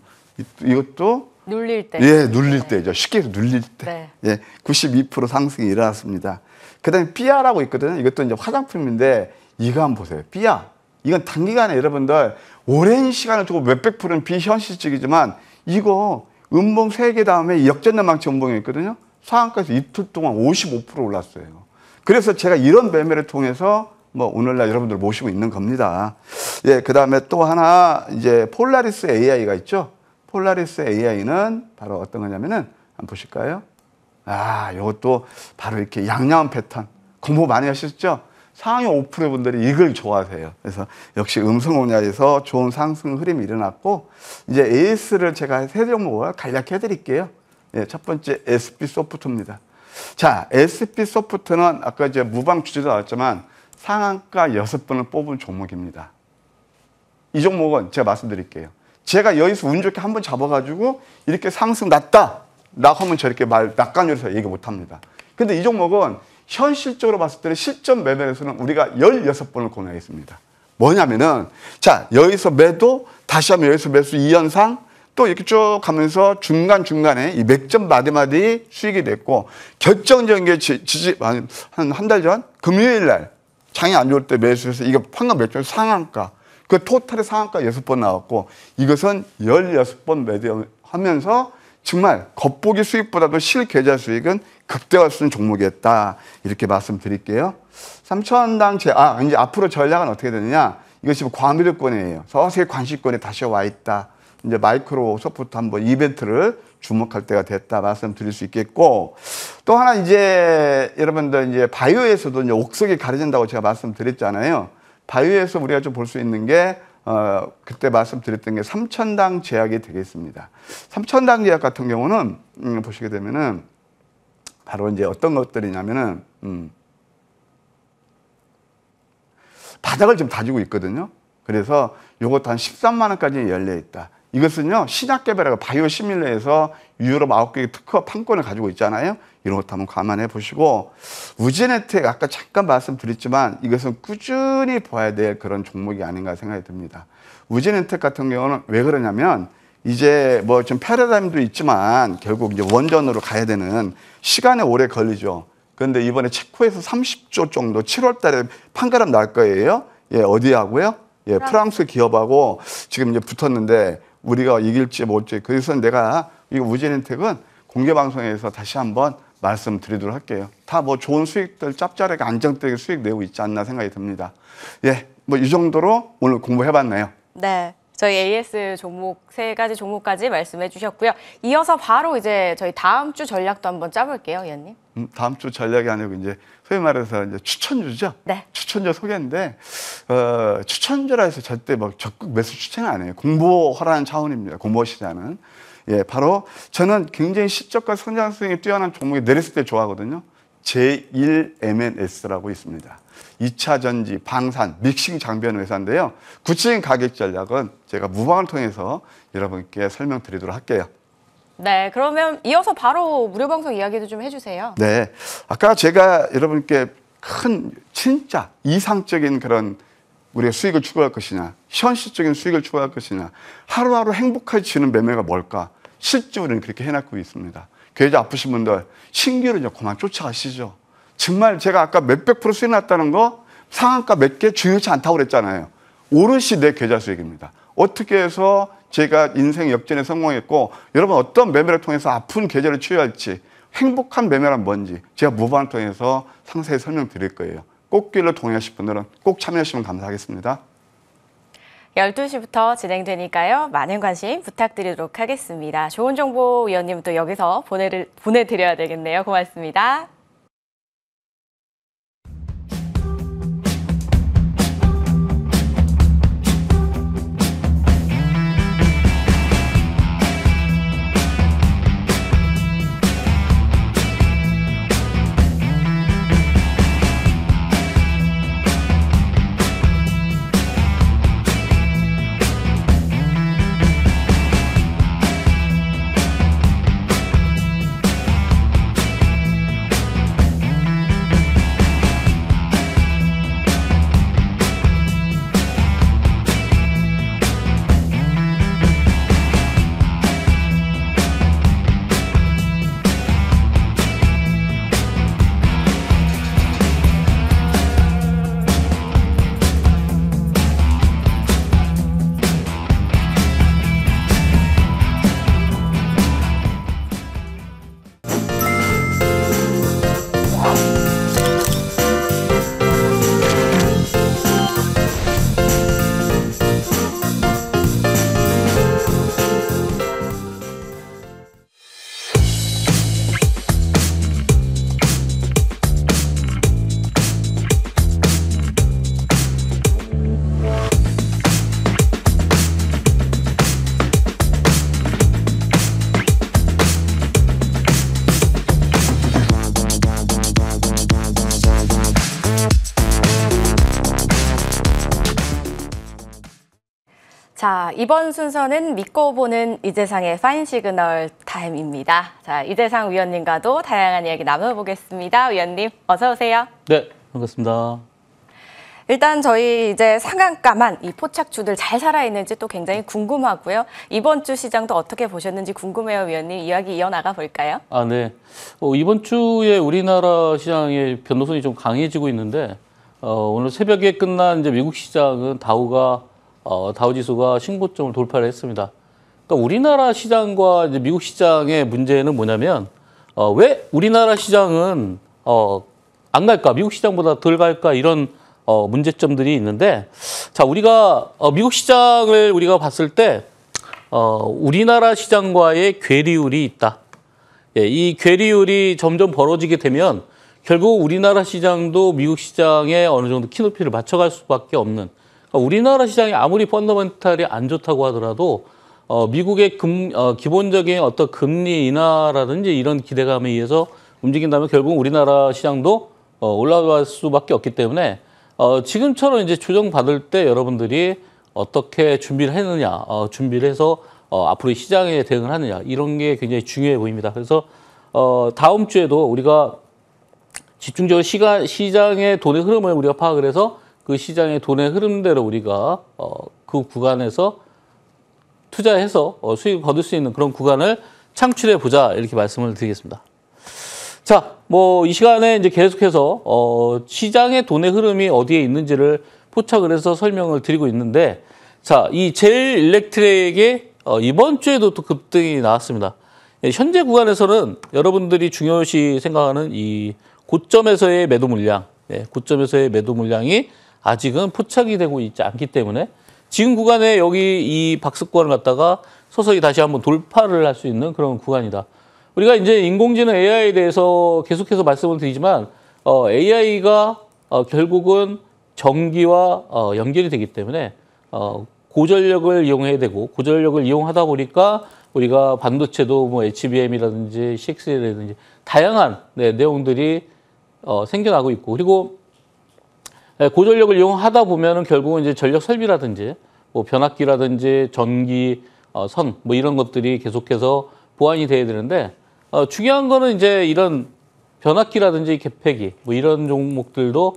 이것도 눌릴 때. 예, 눌릴 때죠. 쉽게 해서 눌릴 때. 네. 예, 92% 상승이 일어났습니다. 그 다음에 삐아라고 있거든요. 이것도 이제 화장품인데 이거 한번 보세요. 삐아. 이건 단기간에 여러분들 오랜 시간을 두고 몇백 프로는 비현실적이지만 이거 음봉 3개 다음에 역전된 망치 음봉이 있거든요. 상한가에서 이틀 동안 55% 올랐어요. 그래서 제가 이런 매매를 통해서 뭐 오늘날 여러분들 모시고 있는 겁니다. 예, 그 다음에 또 하나 이제 폴라리스 AI가 있죠. 폴라리스 AI는 바로 어떤 거냐면은 한번 보실까요? 아, 이것도 바로 이렇게 양양한 패턴. 공부 많이 하셨죠? 상위 5% 분들이 이걸 좋아하세요. 그래서 역시 음성온야에서 좋은 상승 흐름이 일어났고, 이제 AS를 제가 세 종목을 간략히 해드릴게요. 예, 첫 번째 SP 소프트입니다. 자, SP 소프트는 아까 이제 무방 주제도 나왔지만 상한가 6번을 뽑은 종목입니다. 이 종목은 제가 말씀드릴게요. 제가 여기서 운 좋게 한번 잡아가지고 이렇게 상승 났다. 하면 저렇게 낙관요리서 얘기 못 합니다. 근데 이 종목은 현실적으로 봤을 때는 실전 매매에서는 우리가 16번을 공략했습니다. 뭐냐면은, 자, 여기서 매도, 다시 한번 여기서 매수 2연상, 또 이렇게 쭉 가면서 중간중간에 이 맥점 마디마디 수익이 됐고, 결정적인 게 한 달 전, 금요일 날, 장이 안 좋을 때 매수해서 이거 황금 맥점 상한가, 그 토탈의 상한가 6번 나왔고, 이것은 16번 매도하면서 정말 겉보기 수익보다도 실계좌 수익은 극대화할 수 있는 종목이었다. 이렇게 말씀드릴게요. 3,000당 이제 앞으로 전략은 어떻게 되느냐. 이것이 과미도권이에요. 서서히 관심권에 다시 와 있다. 이제 마이크로소프트 한번 이벤트를 주목할 때가 됐다. 말씀드릴 수 있겠고. 또 하나 이제 여러분들 이제 바이오에서도 이제 옥석이 가려진다고 제가 말씀드렸잖아요. 바이오에서 우리가 좀 볼 수 있는 게 그때 말씀드렸던 게 3,000당 제약이 되겠습니다. 3,000당 제약 같은 경우는 보시게 되면은 바로 이제 어떤 것들이냐면은 바닥을 좀 다지고 있거든요. 그래서 요것도 한 13만 원까지 열려 있다. 이것은요, 신약 개발하고 바이오 시밀러에서 유럽 9개 특허 판권을 가지고 있잖아요. 이런 것도 한번 감안해 보시고, 우제네텍 아까 잠깐 말씀드렸지만 이것은 꾸준히 봐야 될 그런 종목이 아닌가 생각이 듭니다. 우제네텍 같은 경우는 왜 그러냐면 이제 뭐 좀 패러다임도 있지만 결국 이제 원전으로 가야 되는 시간이 오래 걸리죠. 그런데 이번에 체코에서 30조 정도 7월 달에 판가름 날 거예요. 예, 어디하고요? 예, 프랑스 기업하고 지금 이제 붙었는데 우리가 이길지 뭘지. 그래서 내가 이 우제네텍은 공개 방송에서 다시 한번 말씀드리도록 할게요. 다 뭐 좋은 수익들 짭짤하게 안정되게 수익 내고 있지 않나 생각이 듭니다. 예, 뭐 이 정도로 오늘 공부해봤네요. 네. 저희 AS 종목 3가지 종목까지 말씀해 주셨고요. 이어서 바로 이제 저희 다음 주 전략도 한번 짜볼게요, 위원님. 다음 주 전략이 아니고 이제 소위 말해서 이제 추천주죠. 네. 추천주 소개인데 추천주라 해서 절대 뭐 적극 매수 추천은 아니에요. 공부하라는 차원입니다. 공부하시자는. 예, 바로 저는 굉장히 실적과 성장성이 뛰어난 종목이 내렸을 때 좋아하거든요. 제1MNS라고 있습니다. 2차 전지, 방산, 믹싱 장비하는 회사인데요. 구체적인 가격 전략은 제가 무방을 통해서 여러분께 설명드리도록 할게요. 네, 그러면 이어서 바로 무료 방송 이야기도 좀 해주세요. 네, 아까 제가 여러분께 큰 진짜 이상적인 그런 우리가 수익을 추구할 것이냐, 현실적인 수익을 추구할 것이냐, 하루하루 행복해지는 매매가 뭘까? 실제로는 그렇게 해놨고 있습니다. 계좌 아프신 분들 신규로 이제 그만 쫓아가시죠. 정말 제가 아까 몇백 프로 수익 났다는 거 상한가 몇 개 중요치 않다고 그랬잖아요. 오롯이 내 계좌 수익입니다. 어떻게 해서 제가 인생 역전에 성공했고 여러분 어떤 매매를 통해서 아픈 계좌를 치유할지 행복한 매매란 뭔지 제가 무반을 통해서 상세히 설명드릴 거예요. 꽃길로 동행하실 분들은 꼭 참여하시면 감사하겠습니다. 12시부터 진행되니까요. 많은 관심 부탁드리도록 하겠습니다. 좋은 정보 위원님 또 여기서 보내드려야 되겠네요. 고맙습니다. 자, 이번 순서는 믿고 보는 이재상의 파인 시그널 타임입니다. 자, 이재상 위원님과도 다양한 이야기 나눠보겠습니다. 위원님, 어서 오세요. 네, 반갑습니다. 일단 저희 이제 상한가만 이 포착주들 잘 살아있는지 또 굉장히 궁금하고요. 이번 주 시장도 어떻게 보셨는지 궁금해요, 위원님. 이야기 이어나가 볼까요? 아, 네. 이번 주에 우리나라 시장의 변동성이 좀 강해지고 있는데 오늘 새벽에 끝난 이제 미국 시장은 다우지수가 신고점을 돌파를 했습니다. 그러니까 우리나라 시장과 이제 미국 시장의 문제는 뭐냐면 왜 우리나라 시장은 안 갈까, 미국 시장보다 덜 갈까 이런 문제점들이 있는데, 자, 우리가 미국 시장을 우리가 봤을 때 우리나라 시장과의 괴리율이 있다. 예, 이 괴리율이 점점 벌어지게 되면 결국 우리나라 시장도 미국 시장에 어느 정도 키높이를 맞춰갈 수밖에 없는, 그러니까 우리나라 시장이 아무리 펀더멘탈이 안 좋다고 하더라도 미국의 기본적인 어떤 금리 인하라든지 이런 기대감에 의해서 움직인다면 결국 우리나라 시장도 올라갈 수밖에 없기 때문에 지금처럼 이제 조정받을 때 여러분들이 어떻게 준비를 했느냐, 준비를 해서 앞으로 시장에 대응을 하느냐, 이런 게 굉장히 중요해 보입니다. 그래서 다음 주에도 우리가 집중적으로 시장의 돈의 흐름을 우리가 파악을 해서 그 시장의 돈의 흐름대로 우리가 그 구간에서 투자해서 수익을 거둘 수 있는 그런 구간을 창출해 보자, 이렇게 말씀을 드리겠습니다. 자, 뭐 이 시간에 이제 계속해서 시장의 돈의 흐름이 어디에 있는지를 포착을 해서 설명을 드리고 있는데, 자, 이 제일 일렉트릭의 이번 주에도 또 급등이 나왔습니다. 현재 구간에서는 여러분들이 중요시 생각하는 이 고점에서의 매도 물량, 고점에서의 매도 물량이 아직은 포착이 되고 있지 않기 때문에 지금 구간에 여기 이 박스권을 갖다가 서서히 다시 한번 돌파를 할 수 있는 그런 구간이다. 우리가 이제 인공지능 AI에 대해서 계속해서 말씀을 드리지만 AI가 결국은 전기와 연결이 되기 때문에 고전력을 이용해야 되고, 고전력을 이용하다 보니까 우리가 반도체도 뭐 HBM이라든지 CX라든지 다양한 내용들이 생겨나고 있고, 그리고 고전력을 이용하다 보면은 결국은 이제 전력 설비라든지 뭐 변압기라든지 전기 선 뭐 이런 것들이 계속해서 보완이 돼야 되는데, 중요한 거는 이제 이런 변압기라든지 개폐기 뭐 이런 종목들도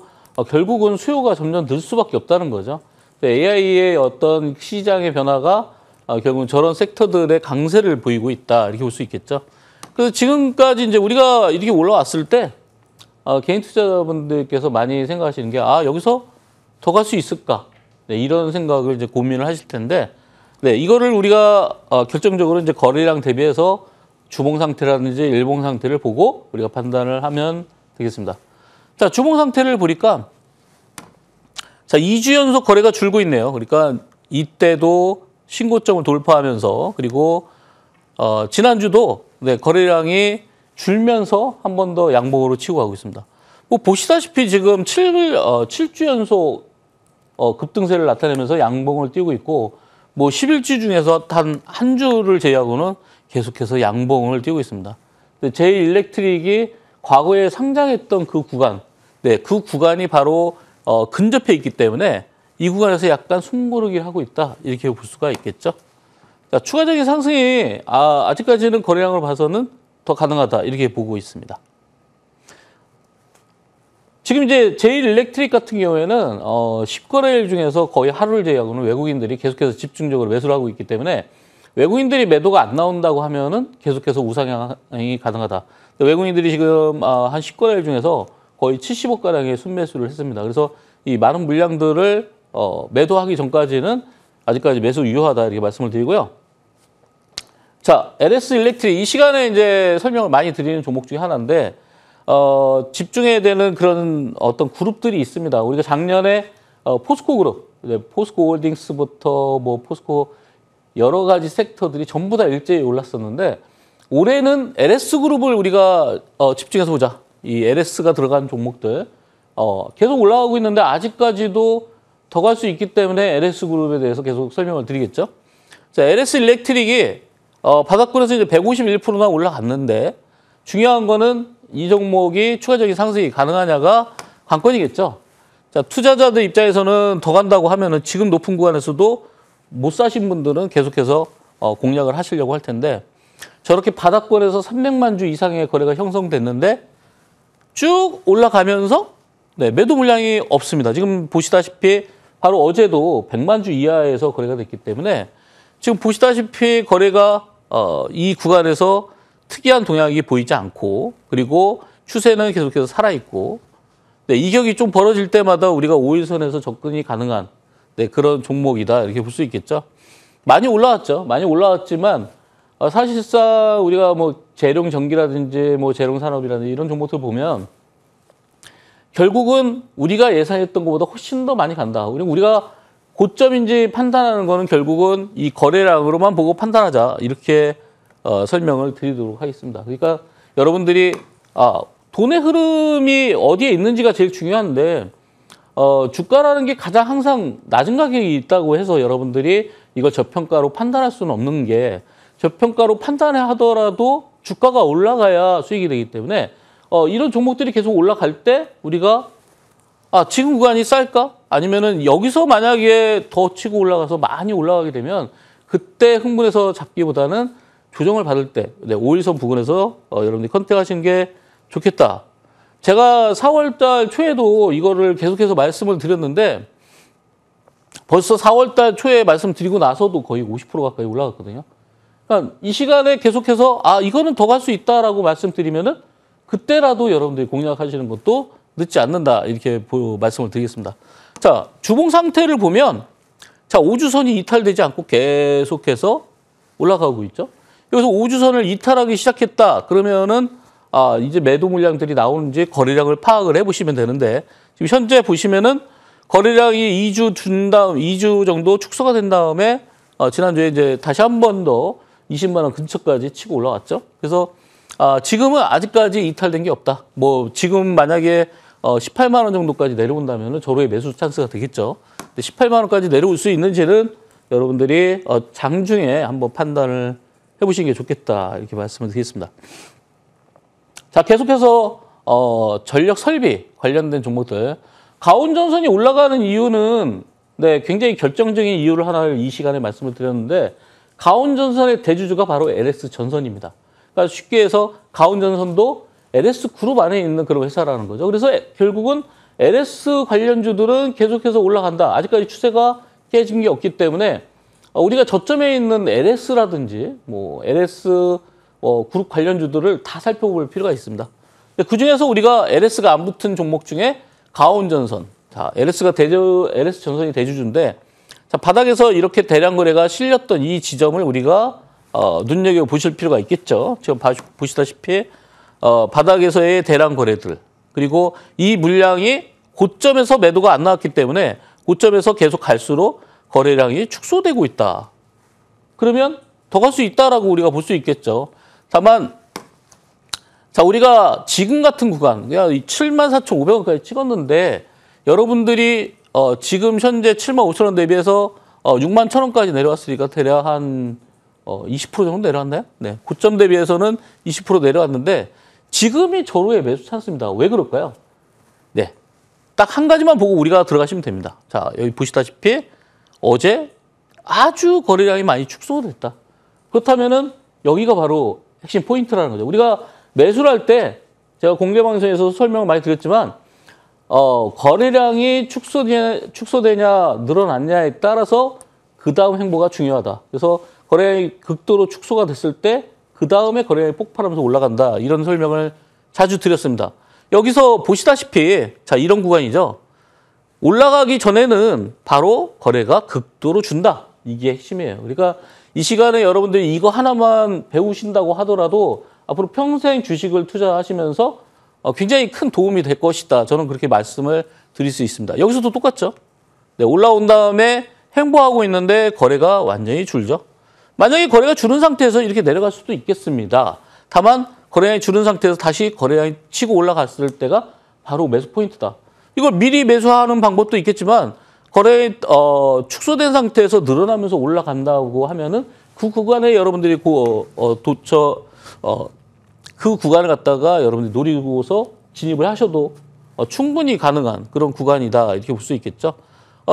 결국은 수요가 점점 늘 수밖에 없다는 거죠. AI의 어떤 시장의 변화가 결국은 저런 섹터들의 강세를 보이고 있다 이렇게 볼 수 있겠죠. 그래서 지금까지 이제 우리가 이렇게 올라왔을 때 개인 투자자분들께서 많이 생각하시는 게 여기서 더 갈 수 있을까? 네, 이런 생각을 이제 고민을 하실 텐데, 네, 이거를 우리가 결정적으로 이제 거래량 대비해서 주봉 상태라든지 일봉 상태를 보고 우리가 판단을 하면 되겠습니다. 자, 주봉 상태를 보니까 자, 2주 연속 거래가 줄고 있네요. 그러니까 이때도 신고점을 돌파하면서 그리고 지난주도 네, 거래량이 줄면서 한 번 더 양봉으로 치고 가고 있습니다. 뭐 보시다시피 지금 7주 연속 급등세를 나타내면서 양봉을 띄우고 있고 뭐 11주 중에서 단 한 주를 제외하고는 계속해서 양봉을 띄우고 있습니다. 제일일렉트릭이 과거에 상장했던 그 구간, 네, 그 구간이 바로 근접해 있기 때문에 이 구간에서 약간 숨고르기를 하고 있다 이렇게 볼 수가 있겠죠. 자, 추가적인 상승이 아직까지는 거래량을 봐서는 더 가능하다 이렇게 보고 있습니다. 지금 이제 제일일렉트릭 같은 경우에는 10거래일 중에서 거의 하루를 제외하고는 외국인들이 계속해서 집중적으로 매수를 하고 있기 때문에 외국인들이 매도가 안 나온다고 하면은 계속해서 우상향이 가능하다. 외국인들이 지금 한 10거래일 중에서 거의 70억가량의 순매수를 했습니다. 그래서 이 많은 물량들을 매도하기 전까지는 아직까지 매수 유효하다 이렇게 말씀을 드리고요. 자, LS 일렉트릭 이 시간에 이제 설명을 많이 드리는 종목 중에 하나인데 집중해야 되는 그런 어떤 그룹들이 있습니다. 우리가 작년에 포스코 그룹, 포스코 홀딩스부터 뭐 포스코 여러 가지 섹터들이 전부 다 일제히 올랐었는데 올해는 LS 그룹을 우리가 집중해서 보자. 이 LS가 들어간 종목들 계속 올라가고 있는데 아직까지도 더 갈 수 있기 때문에 LS 그룹에 대해서 계속 설명을 드리겠죠. 자, LS 일렉트릭이 바닥권에서 이제 151%나 올라갔는데 중요한 거는 이 종목이 추가적인 상승이 가능하냐가 관건이겠죠. 자, 투자자들 입장에서는 더 간다고 하면은 지금 높은 구간에서도 못 사신 분들은 계속해서 공략을 하시려고 할 텐데 저렇게 바닥권에서 300만 주 이상의 거래가 형성됐는데 쭉 올라가면서 네, 매도 물량이 없습니다. 지금 보시다시피 바로 어제도 100만 주 이하에서 거래가 됐기 때문에 지금 보시다시피 거래가 이 구간에서 특이한 동향이 보이지 않고 그리고 추세는 계속해서 살아있고 네, 이격이 좀 벌어질 때마다 우리가 5일선에서 접근이 가능한 네, 그런 종목이다 이렇게 볼 수 있겠죠. 많이 올라왔죠. 많이 올라왔지만 사실상 우리가 뭐 재룡 전기라든지 뭐 재룡 산업이라든지 이런 종목들 보면 결국은 우리가 예상했던 것보다 훨씬 더 많이 간다. 우리가 고점인지 판단하는 거는 결국은 이 거래량으로만 보고 판단하자 이렇게 설명을 드리도록 하겠습니다. 그러니까 여러분들이 돈의 흐름이 어디에 있는지가 제일 중요한데 주가라는 게 가장 항상 낮은 가격이 있다고 해서 여러분들이 이걸 저평가로 판단할 수는 없는 게 저평가로 판단하더라도 주가가 올라가야 수익이 되기 때문에 이런 종목들이 계속 올라갈 때 우리가 지금 구간이 쌀까? 아니면은 여기서 만약에 더 치고 올라가서 많이 올라가게 되면 그때 흥분해서 잡기보다는 조정을 받을 때 5일선 부근에서 여러분들이 컨택하시는 게 좋겠다. 제가 4월달 초에도 이거를 계속해서 말씀을 드렸는데 벌써 4월달 초에 말씀드리고 나서도 거의 50% 가까이 올라갔거든요. 그러니까 이 시간에 계속해서 이거는 더 갈 수 있다라고 말씀드리면은 그때라도 여러분들이 공략하시는 것도 늦지 않는다 이렇게 말씀을 드리겠습니다. 자, 주봉 상태를 보면 자 5주선이 이탈되지 않고 계속해서 올라가고 있죠. 여기서 5주선을 이탈하기 시작했다 그러면은 이제 매도 물량들이 나오는지 거래량을 파악을 해보시면 되는데 지금 현재 보시면은 거래량이 2주 정도 축소가 된 다음에 지난주에 이제 다시 한 번 더 20만 원 근처까지 치고 올라왔죠. 그래서 지금은 아직까지 이탈된 게 없다. 뭐 지금 만약에 18만 원 정도까지 내려온다면은 저로의 매수 찬스가 되겠죠. 근데 18만 원까지 내려올 수 있는지는 여러분들이 장중에 한번 판단을 해보시는 게 좋겠다 이렇게 말씀을 드리겠습니다. 자, 계속해서 전력 설비 관련된 종목들 가온전선이 올라가는 이유는 네, 굉장히 결정적인 이유를 하나를 이 시간에 말씀을 드렸는데 가온전선의 대주주가 바로 LS전선입니다. 그러니까 쉽게 해서 가온전선도 LS 그룹 안에 있는 그런 회사라는 거죠. 그래서 결국은 LS 관련주들은 계속해서 올라간다. 아직까지 추세가 깨진 게 없기 때문에 우리가 저점에 있는 LS라든지 뭐 LS 그룹 관련주들을 다 살펴볼 필요가 있습니다. 그 중에서 우리가 LS가 안 붙은 종목 중에 가온전선. 자, LS 전선이 대주주인데, 자, 바닥에서 이렇게 대량 거래가 실렸던 이 지점을 우리가 눈여겨 보실 필요가 있겠죠. 지금 보시다시피 바닥에서의 대량 거래들, 그리고 이 물량이 고점에서 매도가 안 나왔기 때문에 고점에서 계속 갈수록 거래량이 축소되고 있다. 그러면 더 갈 수 있다라고 우리가 볼 수 있겠죠. 다만 자, 우리가 지금 같은 구간, 74,500원까지 찍었는데 여러분들이 지금 현재 75,000원 대비해서 61,000원까지 내려왔으니까 대략 한 20% 정도 내려왔나요? 네, 고점 대비해서는 20% 내려왔는데 지금이 절호의 매수 찬스입니다. 왜 그럴까요? 네, 딱 한 가지만 보고 우리가 들어가시면 됩니다. 자, 여기 보시다시피 어제 아주 거래량이 많이 축소됐다. 그렇다면은 여기가 바로 핵심 포인트라는 거죠. 우리가 매수를 할 때 제가 공개 방송에서 설명을 많이 드렸지만 거래량이 축소되냐 늘어났냐에 따라서 그 다음 행보가 중요하다. 그래서 거래량이 극도로 축소가 됐을 때 그 다음에 거래량이 폭발하면서 올라간다. 이런 설명을 자주 드렸습니다. 여기서 보시다시피 자, 이런 구간이죠. 올라가기 전에는 바로 거래가 극도로 준다. 이게 핵심이에요. 그러니까 이 시간에 여러분들이 이거 하나만 배우신다고 하더라도 앞으로 평생 주식을 투자하시면서 굉장히 큰 도움이 될 것이다. 저는 그렇게 말씀을 드릴 수 있습니다. 여기서도 똑같죠. 네, 올라온 다음에 행보하고 있는데 거래가 완전히 줄죠. 만약에 거래가 줄은 상태에서 이렇게 내려갈 수도 있겠습니다. 다만 거래량이 줄은 상태에서 다시 거래량이 치고 올라갔을 때가 바로 매수 포인트다. 이걸 미리 매수하는 방법도 있겠지만 거래 축소된 상태에서 늘어나면서 올라간다고 하면은 그 구간에 여러분들이 그 구간을 갖다가 여러분들이 노리고서 진입을 하셔도 충분히 가능한 그런 구간이다. 이렇게 볼 수 있겠죠.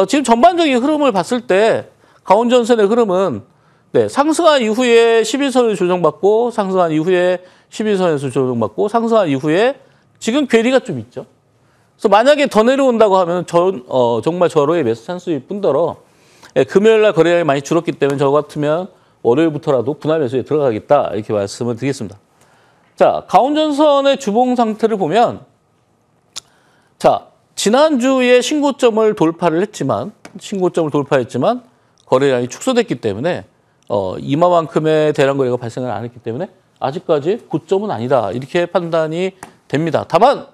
지금 전반적인 흐름을 봤을 때 가온전선의 흐름은 네, 상승한 이후에 11선을 조정받고 상승한 이후에 11선에서 조정받고 상승한 이후에 지금 괴리가 좀 있죠. 그래서 만약에 더 내려온다고 하면 정말 절호의 매수 찬스일 뿐더러 금요일 날 거래량이 많이 줄었기 때문에 저 같으면 월요일부터라도 분할 매수에 들어가겠다. 이렇게 말씀을 드리겠습니다. 자, 가온전선의 주봉 상태를 보면 자, 지난주에 신고점을 돌파했지만 거래량이 축소됐기 때문에 이마만큼의 대량 거래가 발생을 안 했기 때문에 아직까지 고점은 아니다. 이렇게 판단이 됩니다. 다만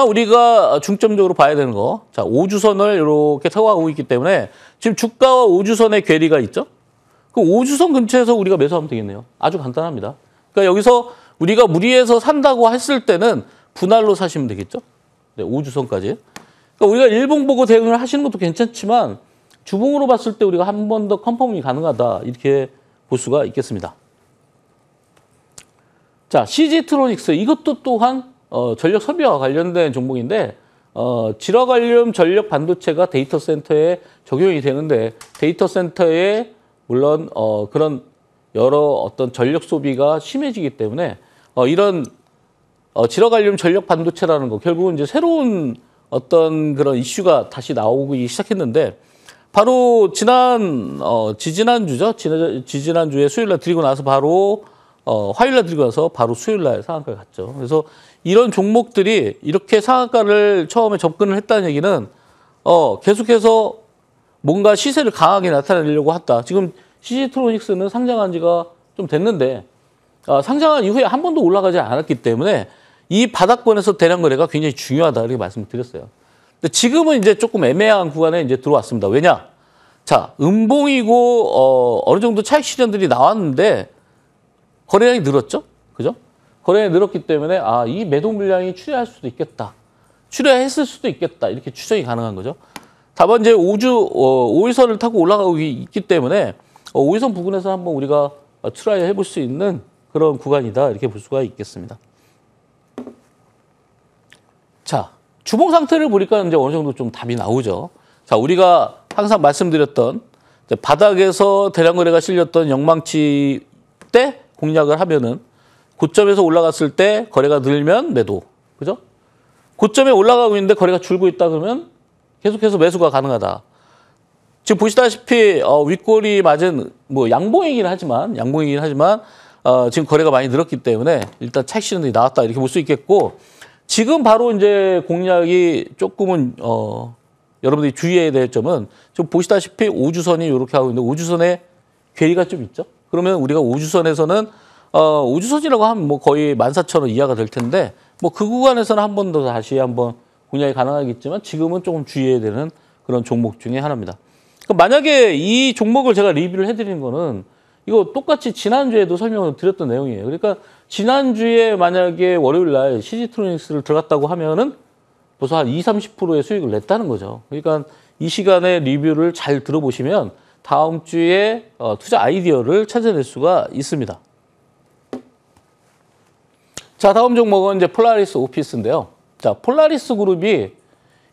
우리가 중점적으로 봐야 되는 거. 자, 5주선을 이렇게 타고 가고 있기 때문에 지금 주가와 5주선의 괴리가 있죠? 그 5주선 근처에서 우리가 매수하면 되겠네요. 아주 간단합니다. 그러니까 여기서 우리가 무리해서 산다고 했을 때는 분할로 사시면 되겠죠? 네, 5주선까지. 그러니까 우리가 일봉 보고 대응을 하시는 것도 괜찮지만 주봉으로 봤을 때 우리가 한 번 더 컨펌이 가능하다. 이렇게 볼 수가 있겠습니다. 자, CG트로닉스. 이것도 또한 전력 소비와 관련된 종목인데 질화 관련 전력 반도체가 데이터 센터에 적용이 되는데 데이터 센터에 물론 그런 여러 어떤 전력 소비가 심해지기 때문에 이런 질화 관련 전력 반도체라는 거 결국은 이제 새로운 어떤 그런 이슈가 다시 나오기 시작했는데 바로 지지난주죠. 지지난주에 수요일날 드리고 나서 바로 화요일날 드리고 나서 바로 수요일날 상한가를 갔죠. 그래서 이런 종목들이 이렇게 상한가를 처음에 접근을 했다는 얘기는 계속해서 뭔가 시세를 강하게 나타내려고 했다. 지금 CG트로닉스는 상장한 지가 좀 됐는데 상장한 이후에 한 번도 올라가지 않았기 때문에 이 바닥권에서 대량 거래가 굉장히 중요하다 이렇게 말씀을 드렸어요. 근데 지금은 이제 조금 애매한 구간에 이제 들어왔습니다. 왜냐? 자, 음봉이고 어느 정도 차익 실현들이 나왔는데 거래량이 늘었죠? 그죠? 거래량이 늘었기 때문에 이 매도 물량이 출회할 수도 있겠다. 출회했을 수도 있겠다. 이렇게 추정이 가능한 거죠. 다만 이제 5일선을 타고 올라가고 있기 때문에 5일선 부근에서 한번 우리가 트라이 해볼 수 있는 그런 구간이다. 이렇게 볼 수가 있겠습니다. 자, 주봉 상태를 보니까 이제 어느 정도 좀 답이 나오죠. 자, 우리가 항상 말씀드렸던 바닥에서 대량 거래가 실렸던 영망치 때 공략을 하면은 고점에서 올라갔을 때 거래가 늘면 매도. 그죠? 고점에 올라가고 있는데 거래가 줄고 있다 그러면 계속해서 매수가 가능하다. 지금 보시다시피 윗골이 맞은 뭐 양봉이긴 하지만 지금 거래가 많이 늘었기 때문에 일단 차익 실현이 나왔다 이렇게 볼 수 있겠고, 지금 바로 이제 공략이 조금은 여러분들이 주의해야 될 점은 지금 보시다시피 5주선이 이렇게 하고 있는데 5주선에 괴리가 좀 있죠. 그러면 우리가 5주선에서는 5주선이라고 하면 뭐 거의 14,000원 이하가 될 텐데 뭐 그 구간에서는 한 번 더 다시 한번 공략이 가능하겠지만 지금은 조금 주의해야 되는 그런 종목 중에 하나입니다. 그러니까 만약에 이 종목을 제가 리뷰를 해드리는 거는 이거 똑같이 지난주에도 설명을 드렸던 내용이에요. 그러니까 지난주에 만약에 월요일 날 CG트로닉스를 들어갔다고 하면은 벌써 한 20, 30%의 수익을 냈다는 거죠. 그러니까 이 시간에 리뷰를 잘 들어보시면 다음 주에 투자 아이디어를 찾아낼 수가 있습니다. 자, 다음 종목은 이제 폴라리스 오피스인데요. 자, 폴라리스 그룹이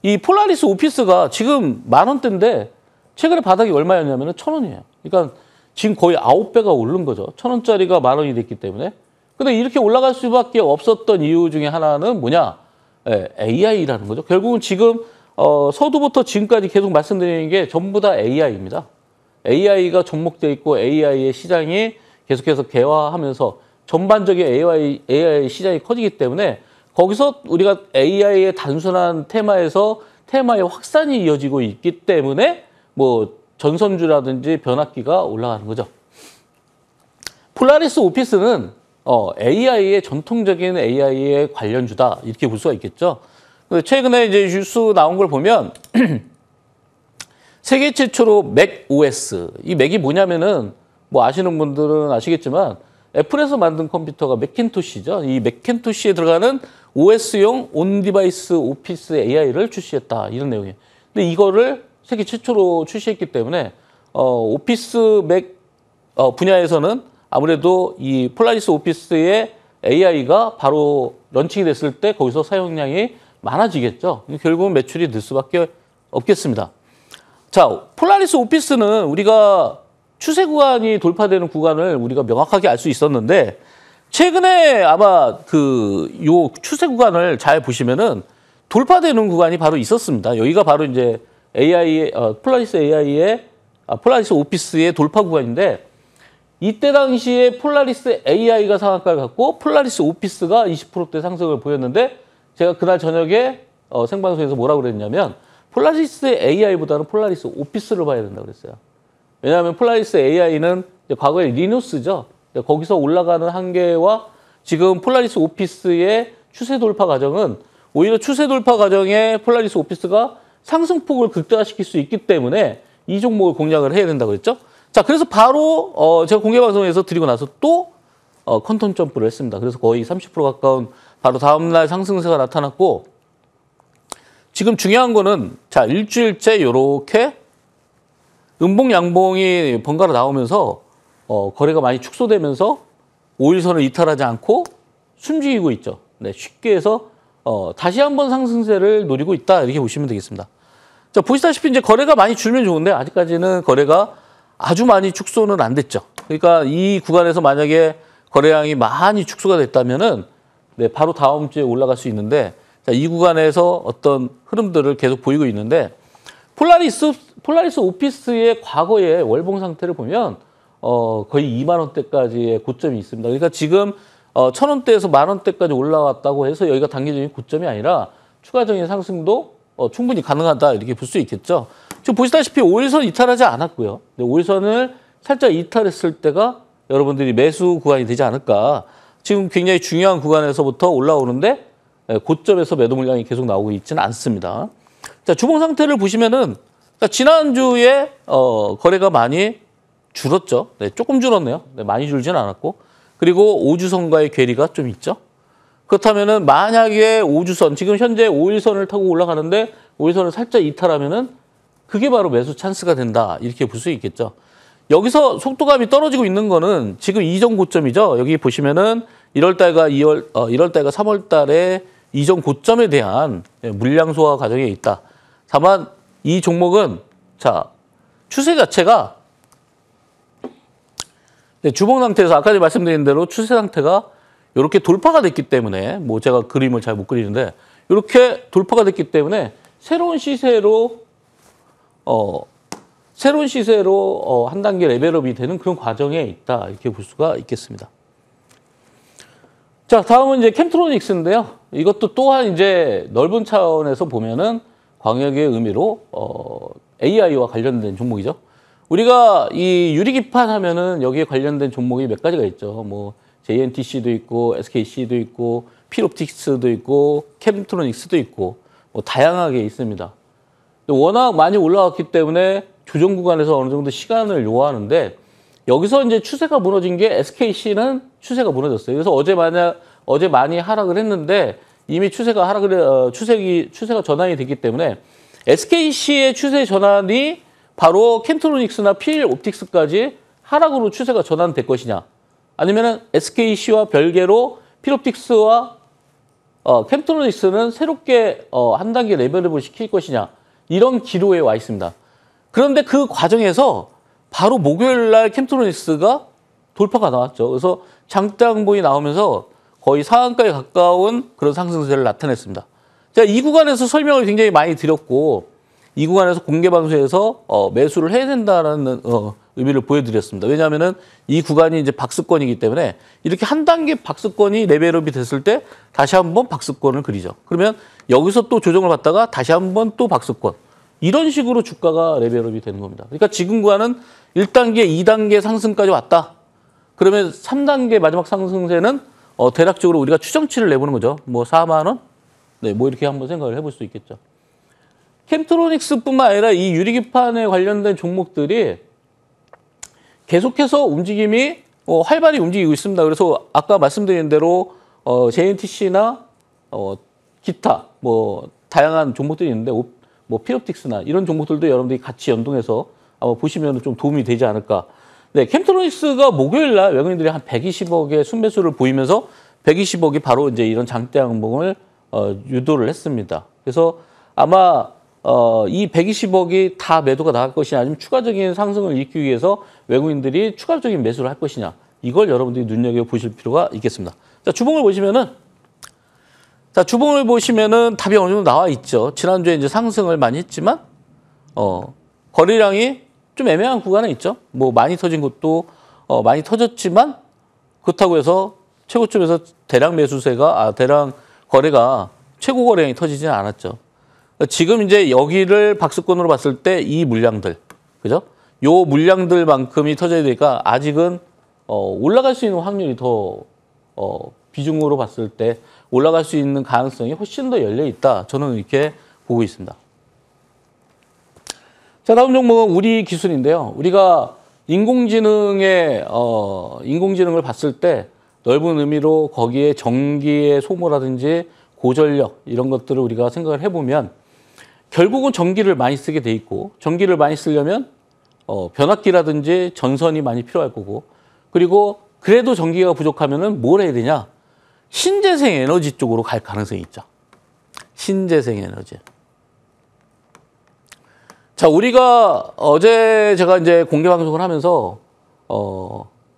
이 폴라리스 오피스가 지금 10,000원대인데 최근에 바닥이 얼마였냐면 1,000원이에요. 그러니까 지금 거의 9배가 오른 거죠. 1,000원짜리가 10,000원이 됐기 때문에. 근데 이렇게 올라갈 수밖에 없었던 이유 중에 하나는 뭐냐? AI라는 거죠. 결국은 지금 서두부터 지금까지 계속 말씀드리는 게 전부 다 AI입니다. AI가 접목되어 있고 AI의 시장이 계속해서 개화하면서 전반적인 AI 시장이 커지기 때문에 거기서 우리가 AI의 단순한 테마에서 테마의 확산이 이어지고 있기 때문에 뭐 전선주라든지 변압기가 올라가는 거죠. 폴라리스 오피스는 AI의 전통적인 AI의 관련주다 이렇게 볼 수가 있겠죠. 최근에 이제 뉴스 나온 걸 보면 세계 최초로 맥 OS, 이 맥이 뭐냐면은 뭐 아시는 분들은 아시겠지만 애플에서 만든 컴퓨터가 맥킨토시죠. 이 맥킨토시에 들어가는 OS용 온디바이스 오피스 AI를 출시했다 이런 내용이에요. 근데 이거를 세계 최초로 출시했기 때문에 오피스 맥 분야에서는 아무래도 이 폴라리스 오피스의 AI가 바로 런칭이 됐을 때 거기서 사용량이 많아지겠죠. 결국은 매출이 늘 수밖에 없겠습니다. 자, 폴라리스 오피스는 우리가 추세 구간이 돌파되는 구간을 우리가 명확하게 알 수 있었는데 최근에 아마 요 추세 구간을 잘 보시면은 돌파되는 구간이 바로 있었습니다. 여기가 바로 이제 폴라리스 오피스의 돌파 구간인데 이때 당시에 폴라리스 AI가 상한가를 갖고 폴라리스 오피스가 20%대 상승을 보였는데 제가 그날 저녁에 생방송에서 뭐라고 그랬냐면 폴라리스 AI보다는 폴라리스 오피스를 봐야 된다고 그랬어요. 왜냐하면 폴라리스 AI는 과거에 리누스죠. 거기서 올라가는 한계와 지금 폴라리스 오피스의 추세 돌파 과정은 오히려 추세 돌파 과정에 폴라리스 오피스가 상승폭을 극대화시킬 수 있기 때문에 이 종목을 공략을 해야 된다고 그랬죠. 자, 그래서 바로 제가 공개 방송에서 드리고 나서 또 컨텀 점프를 했습니다. 그래서 거의 30% 가까운 바로 다음날 상승세가 나타났고 지금 중요한 거는 자, 일주일째 이렇게 음봉 양봉이 번갈아 나오면서 거래가 많이 축소되면서 5일선을 이탈하지 않고 숨죽이고 있죠. 네, 쉽게 해서 다시 한번 상승세를 노리고 있다 이렇게 보시면 되겠습니다. 자, 보시다시피 이제 거래가 많이 줄면 좋은데 아직까지는 거래가 아주 많이 축소는 안 됐죠. 그러니까 이 구간에서 만약에 거래량이 많이 축소가 됐다면은 네, 바로 다음 주에 올라갈 수 있는데 자, 이 구간에서 어떤 흐름들을 계속 보이고 있는데 폴라리스 오피스의 과거의 월봉 상태를 보면 거의 2만 원대까지의 고점이 있습니다. 그러니까 지금 1,000원대에서 10,000원대까지 올라왔다고 해서 여기가 단기적인 고점이 아니라 추가적인 상승도 충분히 가능하다 이렇게 볼 수 있겠죠. 지금 보시다시피 5일선 이탈하지 않았고요. 5일선을 살짝 이탈했을 때가 여러분들이 매수 구간이 되지 않을까. 지금 굉장히 중요한 구간에서부터 올라오는데 고점에서 매도 물량이 계속 나오고 있지는 않습니다. 자, 주봉 상태를 보시면은 지난주에 거래가 많이 줄었죠. 네, 조금 줄었네요. 네, 많이 줄지는 않았고. 그리고 5주선과의 괴리가 좀 있죠. 그렇다면은 만약에 5주선, 지금 현재 5일선을 타고 올라가는데 5일선을 살짝 이탈하면은 그게 바로 매수 찬스가 된다. 이렇게 볼 수 있겠죠. 여기서 속도감이 떨어지고 있는 거는 지금 이전 고점이죠. 여기 보시면은 1월달과 3월달에 이전 고점에 대한 물량 소화 과정에 있다. 다만 이 종목은 자, 추세 자체가 주봉 상태에서 아까 말씀드린 대로 추세 상태가 이렇게 돌파가 됐기 때문에 뭐 제가 그림을 잘 못 그리는데 이렇게 돌파가 됐기 때문에 새로운 시세로 한 단계 레벨업이 되는 그런 과정에 있다 이렇게 볼 수가 있겠습니다. 자, 다음은 이제 캠트로닉스인데요. 이것도 또한 이제 넓은 차원에서 보면은 광역의 의미로 AI와 관련된 종목이죠. 우리가 이 유리기판 하면은 여기에 관련된 종목이 몇 가지가 있죠. 뭐 JNTC도 있고 SKC도 있고 필옵틱스도 있고 캠트로닉스도 있고 뭐 다양하게 있습니다. 워낙 많이 올라왔기 때문에 조정 구간에서 어느 정도 시간을 요하는데 여기서 이제 추세가 무너진 게 SKC는 추세가 무너졌어요. 그래서 어제 많이 하락을 했는데 이미 추세가 추세가 전환이 됐기 때문에 SKC의 추세 전환이 바로 캠트로닉스나 필옵틱스까지 하락으로 추세가 전환될 것이냐, 아니면은 SKC와 별개로 필옵틱스와 캠트로닉스는 새롭게 한 단계 레벨업을 시킬 것이냐, 이런 기로에 와 있습니다. 그런데 그 과정에서 바로 목요일 날 캠트로닉스가 돌파가 나왔죠. 그래서 장대항봉이 나오면서 거의 상한가에 가까운 그런 상승세를 나타냈습니다. 제가 이 구간에서 설명을 굉장히 많이 드렸고, 이 구간에서 공개 방송에서 매수를 해야 된다는 의미를 보여드렸습니다. 왜냐하면은 이 구간이 이제 박스권이기 때문에 이렇게 한 단계 박스권이 레벨업이 됐을 때 다시 한번 박스권을 그리죠. 그러면 여기서 또 조정을 받다가 다시 한번 또 박스권. 이런 식으로 주가가 레벨업이 되는 겁니다. 그러니까 지금 구간은 1단계, 2단계 상승까지 왔다. 그러면 3단계 마지막 상승세는 대략적으로 우리가 추정치를 내보는 거죠. 뭐 4만 원? 네, 뭐 이렇게 한번 생각을 해볼 수 있겠죠. 캠트로닉스뿐만 아니라 이 유리기판에 관련된 종목들이 계속해서 움직임이 활발히 움직이고 있습니다. 그래서 아까 말씀드린 대로 JNTC나 기타 뭐 다양한 종목들이 있는데 뭐 필옵틱스나 이런 종목들도 여러분들이 같이 연동해서 아마 보시면 좀 도움이 되지 않을까. 네, 캠트로닉스가 목요일 날 외국인들이 한 120억의 순매수를 보이면서 120억이 바로 이제 이런 장대 항봉을 유도를 했습니다. 그래서 아마 이 120억이 다 매도가 나갈 것이냐, 아니면 추가적인 상승을 일으키기 위해서 외국인들이 추가적인 매수를 할 것이냐, 이걸 여러분들이 눈여겨보실 필요가 있겠습니다. 자, 주봉을 보시면은 답이 어느 정도 나와 있죠. 지난주에 이제 상승을 많이 했지만, 거래량이 좀 애매한 구간에 있죠. 뭐 많이 터진 것도 많이 터졌지만, 그렇다고 해서 최고점에서 대량 거래가 최고 거래량이 터지지는 않았죠. 지금 이제 여기를 박스권으로 봤을 때 이 물량들, 그죠? 요 물량들만큼이 터져야 되니까 아직은 올라갈 수 있는 확률이 더 비중으로 봤을 때 올라갈 수 있는 가능성이 훨씬 더 열려 있다. 저는 이렇게 보고 있습니다. 자, 다음 종목은 우리 기술인데요. 우리가 인공지능을 봤을 때 넓은 의미로 거기에 전기의 소모라든지 고전력 이런 것들을 우리가 생각을 해보면 결국은 전기를 많이 쓰게 돼 있고, 전기를 많이 쓰려면 변압기라든지 전선이 많이 필요할 거고, 그리고 그래도 전기가 부족하면은 뭘 해야 되냐? 신재생 에너지 쪽으로 갈 가능성이 있죠. 신재생 에너지. 자, 우리가 어제 제가 이제 공개 방송을 하면서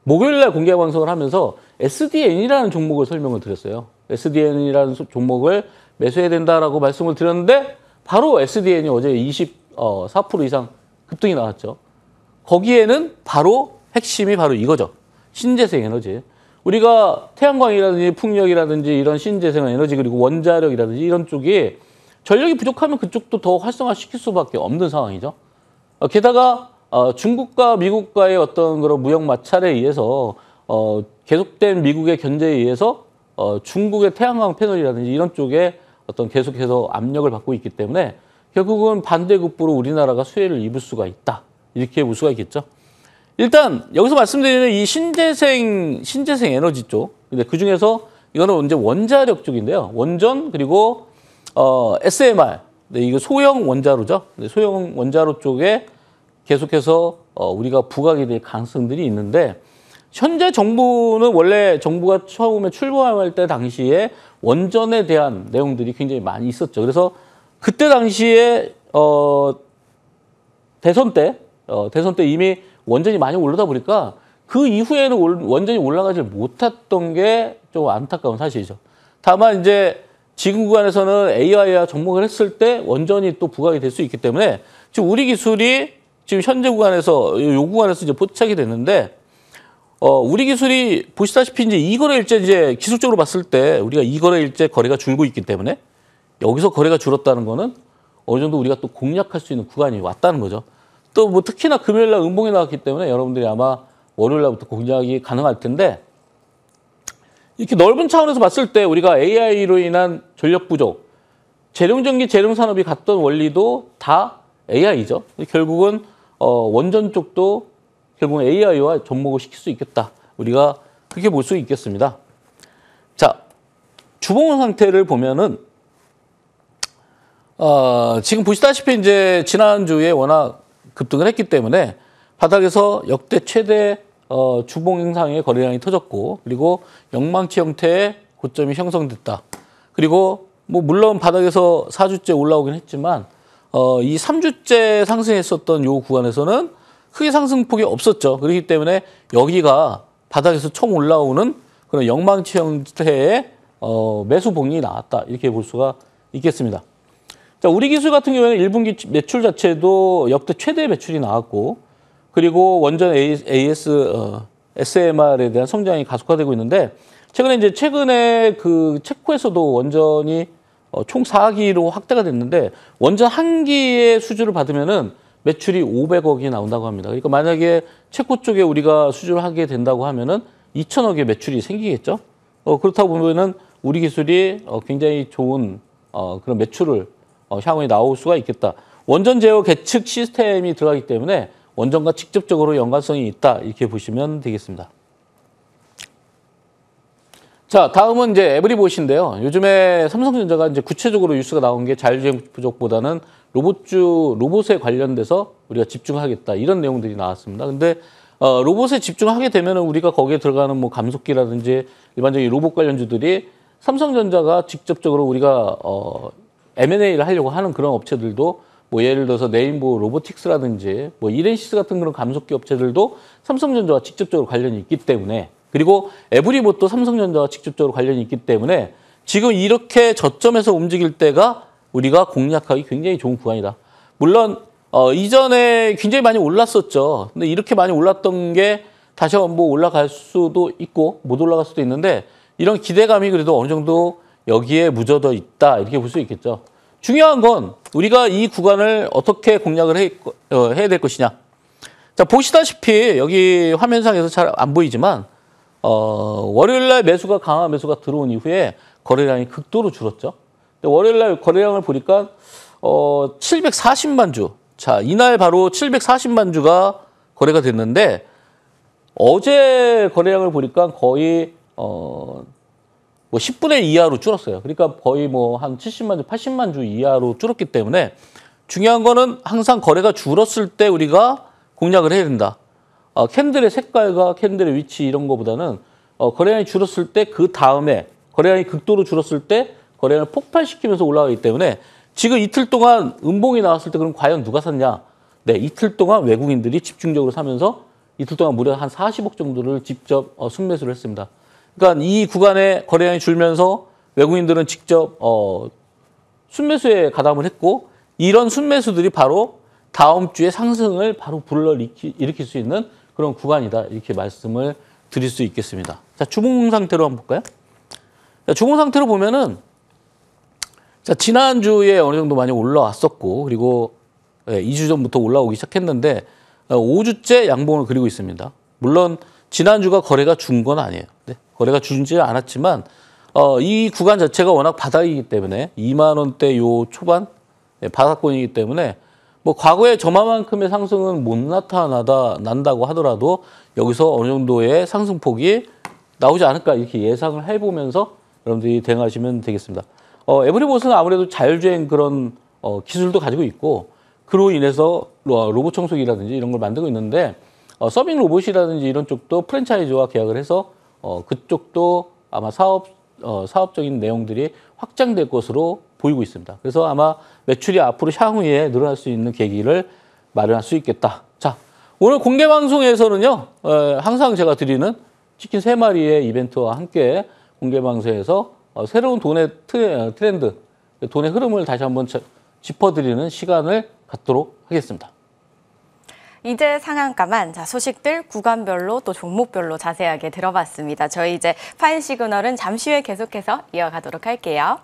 목요일 날 공개 방송을 하면서 SDN이라는 종목을 설명을 드렸어요. SDN이라는 종목을 매수해야 된다라고 말씀을 드렸는데 바로 SDN이 어제 24% 이상 급등이 나왔죠. 거기에는 바로 핵심이 바로 이거죠. 신재생 에너지. 우리가 태양광이라든지 풍력이라든지 이런 신재생 에너지, 그리고 원자력이라든지 이런 쪽이 전력이 부족하면 그쪽도 더 활성화시킬 수밖에 없는 상황이죠. 게다가 중국과 미국과의 어떤 그런 무역 마찰에 의해서 계속된 미국의 견제에 의해서 중국의 태양광 패널이라든지 이런 쪽에 어떤 계속해서 압력을 받고 있기 때문에 결국은 반대급부로 우리나라가 수혜를 입을 수가 있다. 이렇게 볼 수가 있겠죠. 일단 여기서 말씀드리는 이 신재생 에너지 쪽, 근데 그 중에서 이거는 이제 원자력 쪽인데요. 원전 그리고 SMR, 네, 이거 소형 원자로죠. 네, 소형 원자로 쪽에 계속해서 우리가 부각이 될 가능성들이 있는데, 현재 정부는 원래 정부가 처음에 출범할 때 당시에 원전에 대한 내용들이 굉장히 많이 있었죠. 그래서 그때 당시에 대선 때 이미 원전이 많이 오르다 보니까 그 이후에는 원전이 올라가지 못했던 게 좀 안타까운 사실이죠. 다만 이제 지금 구간에서는 AI와 접목을 했을 때 원전이 또 부각이 될 수 있기 때문에 지금 우리 기술이 지금 현재 구간에서 요 구간에서 이제 포착이 됐는데 우리 기술이 보시다시피 이제 이거래일제 이제 기술적으로 봤을 때 우리가 이거래일제 거래가 줄고 있기 때문에 여기서 거래가 줄었다는 거는 어느 정도 우리가 또 공략할 수 있는 구간이 왔다는 거죠. 또 뭐 특히나 금요일 날 음봉이 나왔기 때문에 여러분들이 아마 월요일 날부터 공략이 가능할 텐데 이렇게 넓은 차원에서 봤을 때 우리가 AI로 인한 전력 부족, 재룡전기, 재룡산업이 갔던 원리도 다 AI죠. 결국은 원전 쪽도 결국은 AI와 접목을 시킬 수 있겠다. 우리가 그렇게 볼 수 있겠습니다. 자, 주봉 상태를 보면은 지금 보시다시피 이제 지난주에 워낙 급등을 했기 때문에 바닥에서 역대 최대 주봉 행상의 거래량이 터졌고 그리고 영망치 형태의 고점이 형성됐다. 그리고 뭐 물론 바닥에서 4주째 올라오긴 했지만 이 3주째 상승했었던 요 구간에서는 크게 상승폭이 없었죠. 그렇기 때문에 여기가 바닥에서 처음 올라오는 그런 영망치 형태의 매수봉이 나왔다. 이렇게 볼 수가 있겠습니다. 자, 우리 기술 같은 경우에는 1분기 매출 자체도 역대 최대 매출이 나왔고 그리고 원전 SMR에 대한 성장이 가속화되고 있는데 최근에 그 체코에서도 원전이 총 4기로 확대가 됐는데 원전 한 기의 수주를 받으면은 매출이 500억이 나온다고 합니다. 그러니까 만약에 체코 쪽에 우리가 수주를 하게 된다고 하면은 2천억의 매출이 생기겠죠. 그렇다고 보면은 우리 기술이 굉장히 좋은 그런 매출을 향후에 나올 수가 있겠다. 원전 제어 계측 시스템이 들어가기 때문에 원전과 직접적으로 연관성이 있다. 이렇게 보시면 되겠습니다. 자, 다음은 이제 에브리봇인데요. 요즘에 삼성전자가 이제 구체적으로 뉴스가 나온 게 자율주행 부족보다는 로봇에 관련돼서 우리가 집중하겠다. 이런 내용들이 나왔습니다. 근데 로봇에 집중하게 되면 우리가 거기에 들어가는 뭐 감속기라든지 일반적인 로봇 관련주들이 삼성전자가 직접적으로 우리가 M&A를 하려고 하는 그런 업체들도 뭐 예를 들어서 네임보 로보틱스라든지 뭐 이렌시스 같은 그런 감속기 업체들도 삼성전자와 직접적으로 관련이 있기 때문에 그리고 에브리봇도 삼성전자와 직접적으로 관련이 있기 때문에 지금 이렇게 저점에서 움직일 때가 우리가 공략하기 굉장히 좋은 구간이다. 물론 이전에 굉장히 많이 올랐었죠. 근데 이렇게 많이 올랐던 게 다시 한번 올라갈 수도 있고 못 올라갈 수도 있는데 이런 기대감이 그래도 어느 정도 여기에 묻어져 있다. 이렇게 볼 수 있겠죠. 중요한 건 우리가 이 구간을 어떻게 공략을 해야 될 것이냐. 자, 보시다시피 여기 화면상에서 잘 안 보이지만 월요일날 강화 매수가 들어온 이후에 거래량이 극도로 줄었죠. 월요일날 거래량을 보니까 740만 주. 자, 이날 바로 740만 주가 거래가 됐는데 어제 거래량을 보니까 거의 뭐 10분의 2 이하로 줄었어요. 그러니까 거의 뭐 한 70만 주, 80만 주 이하로 줄었기 때문에 중요한 거는 항상 거래가 줄었을 때 우리가 공략을 해야 된다. 캔들의 색깔과 캔들의 위치 이런 거보다는 거래량이 줄었을 때 그 다음에 거래량이 극도로 줄었을 때 거래량을 폭발시키면서 올라가기 때문에 지금 이틀 동안 음봉이 나왔을 때 그럼 과연 누가 샀냐? 네, 이틀 동안 외국인들이 집중적으로 사면서 이틀 동안 무려 한 40억 정도를 직접 순매수를 했습니다. 그러니까 이 구간에 거래량이 줄면서 외국인들은 직접 순매수에 가담을 했고 이런 순매수들이 바로 다음 주에 상승을 바로 불러일으킬 수 있는 그런 구간이다. 이렇게 말씀을 드릴 수 있겠습니다. 자, 주봉 상태로 한번 볼까요? 자, 주봉 상태로 보면은 자, 지난주에 어느 정도 많이 올라왔었고 그리고 2주 전부터 올라오기 시작했는데 5주째 양봉을 그리고 있습니다. 물론 지난주가 거래가 준 건 아니에요. 네, 거래가 주지 않았지만 이 구간 자체가 워낙 바닥이기 때문에 2만 원대 요 초반 바닥권이기 때문에 뭐 과거에 저만큼의 상승은 못 난다고 하더라도 여기서 어느 정도의 상승폭이 나오지 않을까 이렇게 예상을 해보면서 여러분들이 대응하시면 되겠습니다. 에브리봇은 아무래도 자율주행 그런 기술도 가지고 있고 그로 인해서 로봇 청소기라든지 이런 걸 만들고 있는데 서빙 로봇이라든지 이런 쪽도 프랜차이즈와 계약을 해서 그쪽도 아마 사업적인 내용들이 확장될 것으로 보이고 있습니다. 그래서 아마 매출이 앞으로 향후에 늘어날 수 있는 계기를 마련할 수 있겠다. 자, 오늘 공개 방송에서는요, 항상 제가 드리는 치킨 3마리의 이벤트와 함께 공개방송에서 새로운 돈의 트렌드, 돈의 흐름을 다시 한번 짚어드리는 시간을 갖도록 하겠습니다. 이제 상한가만 소식들 구간별로 또 종목별로 자세하게 들어봤습니다. 저희 이제 파인 시그널은 잠시 후에 계속해서 이어가도록 할게요.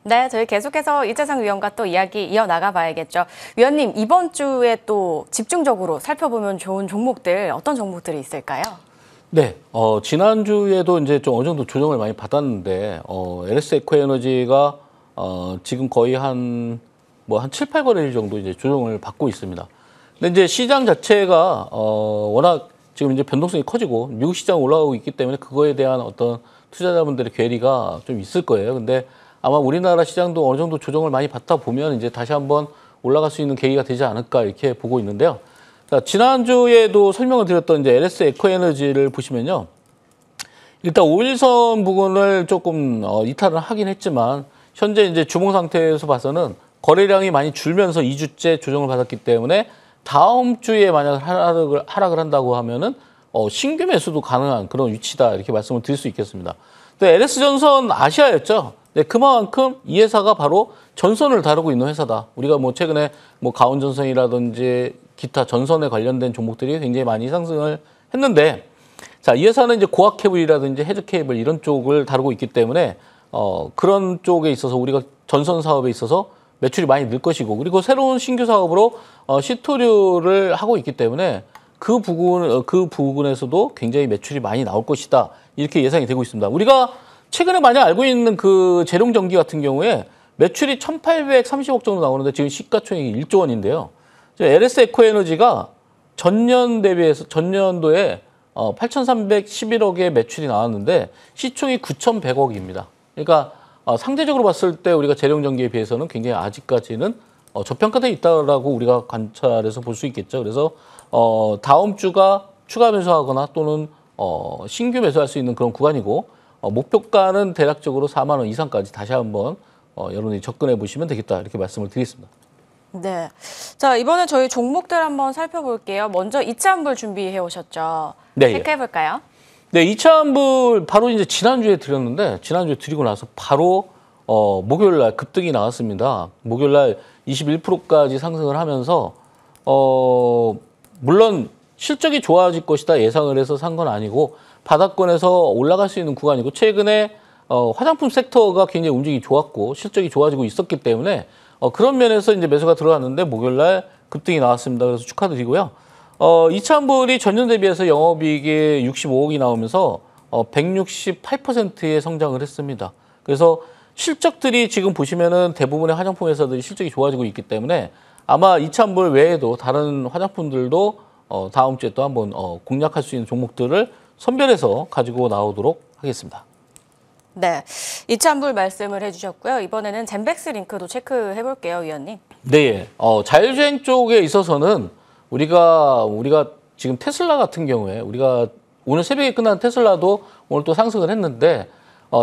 네, 저희 계속해서 이재상 위원과 또 이야기 이어나가 봐야겠죠. 위원님, 이번 주에 또 집중적으로 살펴보면 좋은 종목들, 어떤 종목들이 있을까요? 네, 지난주에도 이제 좀 어느 정도 조정을 많이 받았는데, LS 에코에너지가, 지금 거의 한 7, 8거래일 정도 이제 조정을 받고 있습니다. 근데 이제 시장 자체가, 워낙 지금 이제 변동성이 커지고, 미국 시장 올라가고 있기 때문에 그거에 대한 어떤 투자자분들의 괴리가 좀 있을 거예요. 근데 아마 우리나라 시장도 어느 정도 조정을 많이 받다 보면 이제 다시 한번 올라갈 수 있는 계기가 되지 않을까 이렇게 보고 있는데요. 자, 지난주에도 설명을 드렸던 이제 LS 에코에너지를 보시면요. 일단 5일선 부근을 조금 이탈을 하긴 했지만 현재 이제 주봉 상태에서 봐서는 거래량이 많이 줄면서 2주째 조정을 받았기 때문에 다음 주에 만약 하락을 한다고 하면은 신규 매수도 가능한 그런 위치다 이렇게 말씀을 드릴 수 있겠습니다. 근데 LS전선 아시아였죠. 네, 그만큼 이 회사가 바로 전선을 다루고 있는 회사다. 우리가 최근에 가온전선이라든지 기타 전선에 관련된 종목들이 굉장히 많이 상승을 했는데, 자, 이 회사는 이제 고압 케이블이라든지 해저 케이블 이런 쪽을 다루고 있기 때문에 그런 쪽에 있어서 우리가 전선 사업에 있어서 매출이 많이 늘 것이고, 그리고 새로운 신규 사업으로 시토류를 하고 있기 때문에 그 부분에서도 굉장히 매출이 많이 나올 것이다. 이렇게 예상이 되고 있습니다. 우리가 최근에 많이 알고 있는 그 재룡전기 같은 경우에 매출이 1,830억 정도 나오는데 지금 시가총액이 1조 원인데요. LS 에코에너지가 전년 대비해서 전년도에 8,311억의 매출이 나왔는데 시총이 9,100억입니다. 그러니까 상대적으로 봤을 때 우리가 재룡전기에 비해서는 굉장히 아직까지는 저평가되어 있다라고 우리가 관찰해서 볼 수 있겠죠. 그래서 다음 주가 추가 매수하거나 또는 신규 매수할 수 있는 그런 구간이고, 목표가는 대략적으로 4만 원 이상까지 다시 한번 여러분이 접근해 보시면 되겠다 이렇게 말씀을 드리겠습니다. 네, 자 이번에 저희 종목들 한번 살펴볼게요. 먼저 이차한불 준비해 오셨죠? 네, 체크해 볼까요? 네, 이차한불 바로 이제 지난주에 드렸는데 지난주에 드리고 나서 바로 목요일 날 급등이 나왔습니다. 목요일 날 21%까지 상승을 하면서 물론 실적이 좋아질 것이다 예상을 해서 산 건 아니고 바닥권에서 올라갈 수 있는 구간이고, 최근에 화장품 섹터가 굉장히 움직임이 좋았고 실적이 좋아지고 있었기 때문에 그런 면에서 이제 매수가 들어왔는데 목요일 날 급등이 나왔습니다. 그래서 축하드리고요. 이차한불이 전년 대비해서 영업이익이 65억이 나오면서 168%의 성장을 했습니다. 그래서 실적들이 지금 보시면은 대부분의 화장품 회사들이 실적이 좋아지고 있기 때문에 아마 이차한불 외에도 다른 화장품들도 다음 주에 또 한번 공략할 수 있는 종목들을 선별해서 가지고 나오도록 하겠습니다. 네, 이차한불 말씀을 해주셨고요. 이번에는 젠백스 링크도 체크해 볼게요, 위원님. 네, 자율주행 쪽에 있어서는 우리가 지금 테슬라 같은 경우에 우리가 오늘 새벽에 끝난 테슬라도 오늘 또 상승을 했는데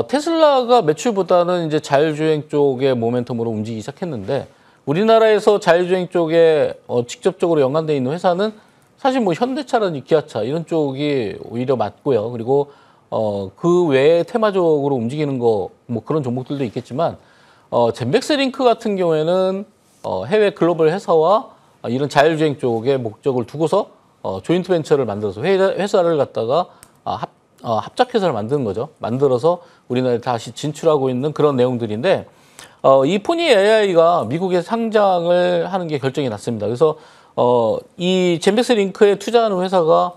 테슬라가 매출보다는 이제 자율주행 쪽의 모멘텀으로 움직이기 시작했는데, 우리나라에서 자율주행 쪽에 직접적으로 연관되어 있는 회사는 사실 현대차라든지 기아차 이런 쪽이 오히려 맞고요. 그리고 그 외에 테마적으로 움직이는 거 그런 종목들도 있겠지만 젠백스 링크 같은 경우에는 해외 글로벌 회사와 이런 자율주행 쪽에 목적을 두고서 조인트 벤처를 만들어서 회사를 갖다가 합작회사를 만드는 거죠. 만들어서 우리나라에 다시 진출하고 있는 그런 내용들인데 이 포니 AI가 미국에 상장을 하는 게 결정이 났습니다. 그래서 이 젠백스 링크에 투자하는 회사가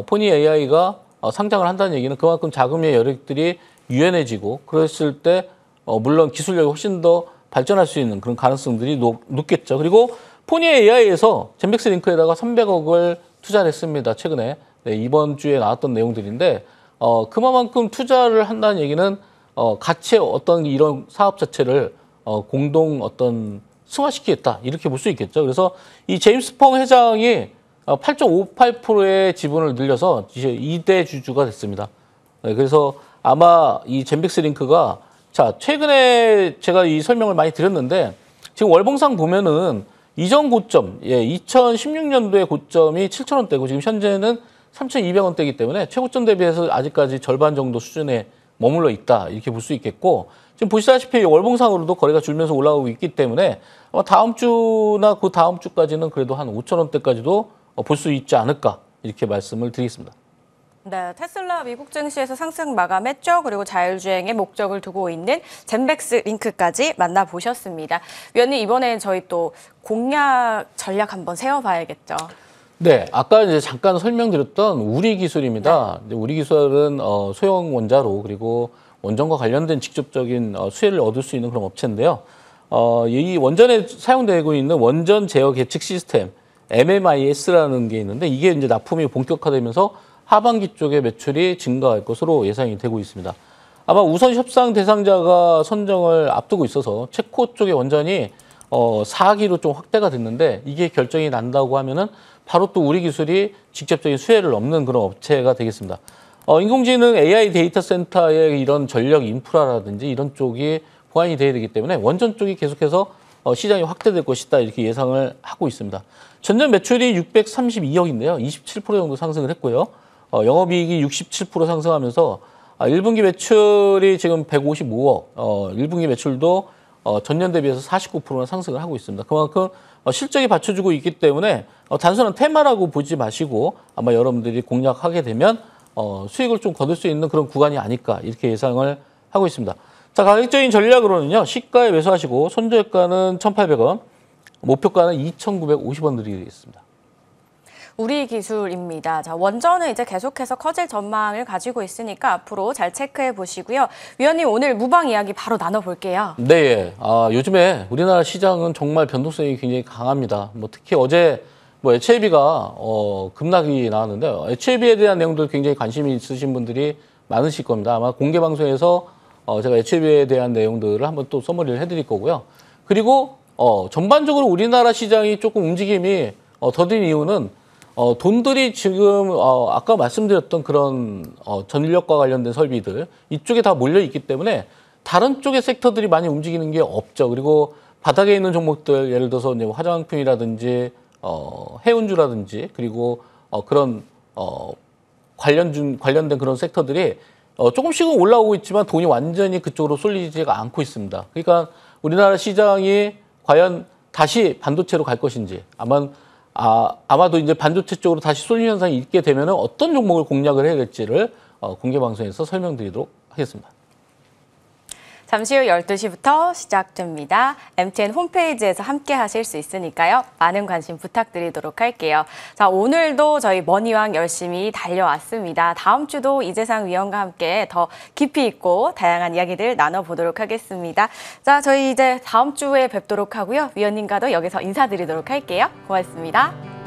포니 AI가 상장을 한다는 얘기는 그만큼 자금의 여력들이 유연해지고 그랬을 때 물론 기술력이 훨씬 더 발전할 수 있는 그런 가능성들이 높겠죠. 그리고 포니 AI에서 젠백스 링크에다가 300억을 투자를 했습니다. 최근에. 네, 이번 주에 나왔던 내용들인데 그만큼 투자를 한다는 얘기는 같이 어떤 이런 사업 자체를 공동 어떤 승화시키겠다 이렇게 볼 수 있겠죠. 그래서 이 제임스 펑 회장이 8.58%의 지분을 늘려서 이제 2대 주주가 됐습니다. 네, 그래서 아마 이 젠백스 링크가 자 최근에 제가 이 설명을 많이 드렸는데 지금 월봉상 보면은 이전 고점, 2016년도의 고점이 7,000원대고 지금 현재는 3,200원대이기 때문에 최고점 대비해서 아직까지 절반 정도 수준에 머물러 있다 이렇게 볼 수 있겠고 지금 보시다시피 월봉상으로도 거래가 줄면서 올라오고 있기 때문에 아마 다음 주나 그 다음 주까지는 그래도 한 5,000원대까지도 볼 수 있지 않을까 이렇게 말씀을 드리겠습니다. 네, 테슬라 미국 증시에서 상승 마감했죠. 그리고 자율주행에 목적을 두고 있는 젠백스 링크까지 만나보셨습니다. 위원님, 이번엔 저희 또 공략 전략 한번 세워봐야겠죠. 네, 아까 이제 잠깐 설명드렸던 우리 기술입니다. 네. 우리 기술은 소형 원자로 그리고 원전과 관련된 직접적인 수혜를 얻을 수 있는 그런 업체인데요. 이 원전에 사용되고 있는 원전 제어 계측 시스템 MMIS라는 게 있는데 이게 이제 납품이 본격화되면서 하반기 쪽에 매출이 증가할 것으로 예상이 되고 있습니다. 아마 우선 협상 대상자가 선정을 앞두고 있어서 체코 쪽의 원전이 4기로 좀 확대가 됐는데 이게 결정이 난다고 하면은 바로 또 우리 기술이 직접적인 수혜를 얻는 그런 업체가 되겠습니다. 인공지능 AI 데이터 센터의 이런 전력 인프라라든지 이런 쪽이 보완이 돼야 되기 때문에 원전 쪽이 계속해서 시장이 확대될 것이다 이렇게 예상을 하고 있습니다. 전년 매출이 632억인데요. 27% 정도 상승을 했고요. 영업이익이 67% 상승하면서 1분기 매출이 지금 155억, 1분기 매출도 전년 대비해서 49%나 상승을 하고 있습니다. 그만큼 실적이 받쳐주고 있기 때문에 단순한 테마라고 보지 마시고 아마 여러분들이 공략하게 되면 수익을 좀 거둘 수 있는 그런 구간이 아닐까 이렇게 예상을 하고 있습니다. 자, 가격적인 전략으로는요. 시가에 매수하시고 손절가는 1,800원, 목표가는 2,950원 드리겠습니다. 우리 기술입니다. 자, 원전은 이제 계속해서 커질 전망을 가지고 있으니까 앞으로 잘 체크해 보시고요. 위원님, 오늘 무방 이야기 바로 나눠볼게요. 네, 요즘에 우리나라 시장은 정말 변동성이 굉장히 강합니다. 특히 어제 HLB가 급락이 나왔는데요. HLB에 대한 내용들 굉장히 관심이 있으신 분들이 많으실 겁니다. 아마 공개 방송에서 제가 HLB에 대한 내용들을 한번 또 서머리를 해드릴 거고요. 그리고 전반적으로 우리나라 시장이 조금 움직임이 더딘 이유는 돈들이 지금 아까 말씀드렸던 그런 전력과 관련된 설비들 이쪽에 다 몰려 있기 때문에 다른 쪽의 섹터들이 많이 움직이는 게 없죠. 그리고 바닥에 있는 종목들 예를 들어서 이제 화장품이라든지 해운주라든지 그리고 그런 관련된 그런 섹터들이 조금씩은 올라오고 있지만 돈이 완전히 그쪽으로 쏠리지가 않고 있습니다. 그러니까 우리나라 시장이 과연 다시 반도체로 갈 것인지 아마도 이제 반도체 쪽으로 다시 쏠림 현상이 있게 되면 어떤 종목을 공략을 해야 될지를 공개 방송에서 설명드리도록 하겠습니다. 잠시 후 12시부터 시작됩니다. MTN 홈페이지에서 함께 하실 수 있으니까요. 많은 관심 부탁드리도록 할게요. 자, 오늘도 저희 머니왕 열심히 달려왔습니다. 다음 주도 이재상 위원과 함께 더 깊이 있고 다양한 이야기들 나눠보도록 하겠습니다. 자, 저희 이제 다음 주에 뵙도록 하고요. 위원님과도 여기서 인사드리도록 할게요. 고맙습니다.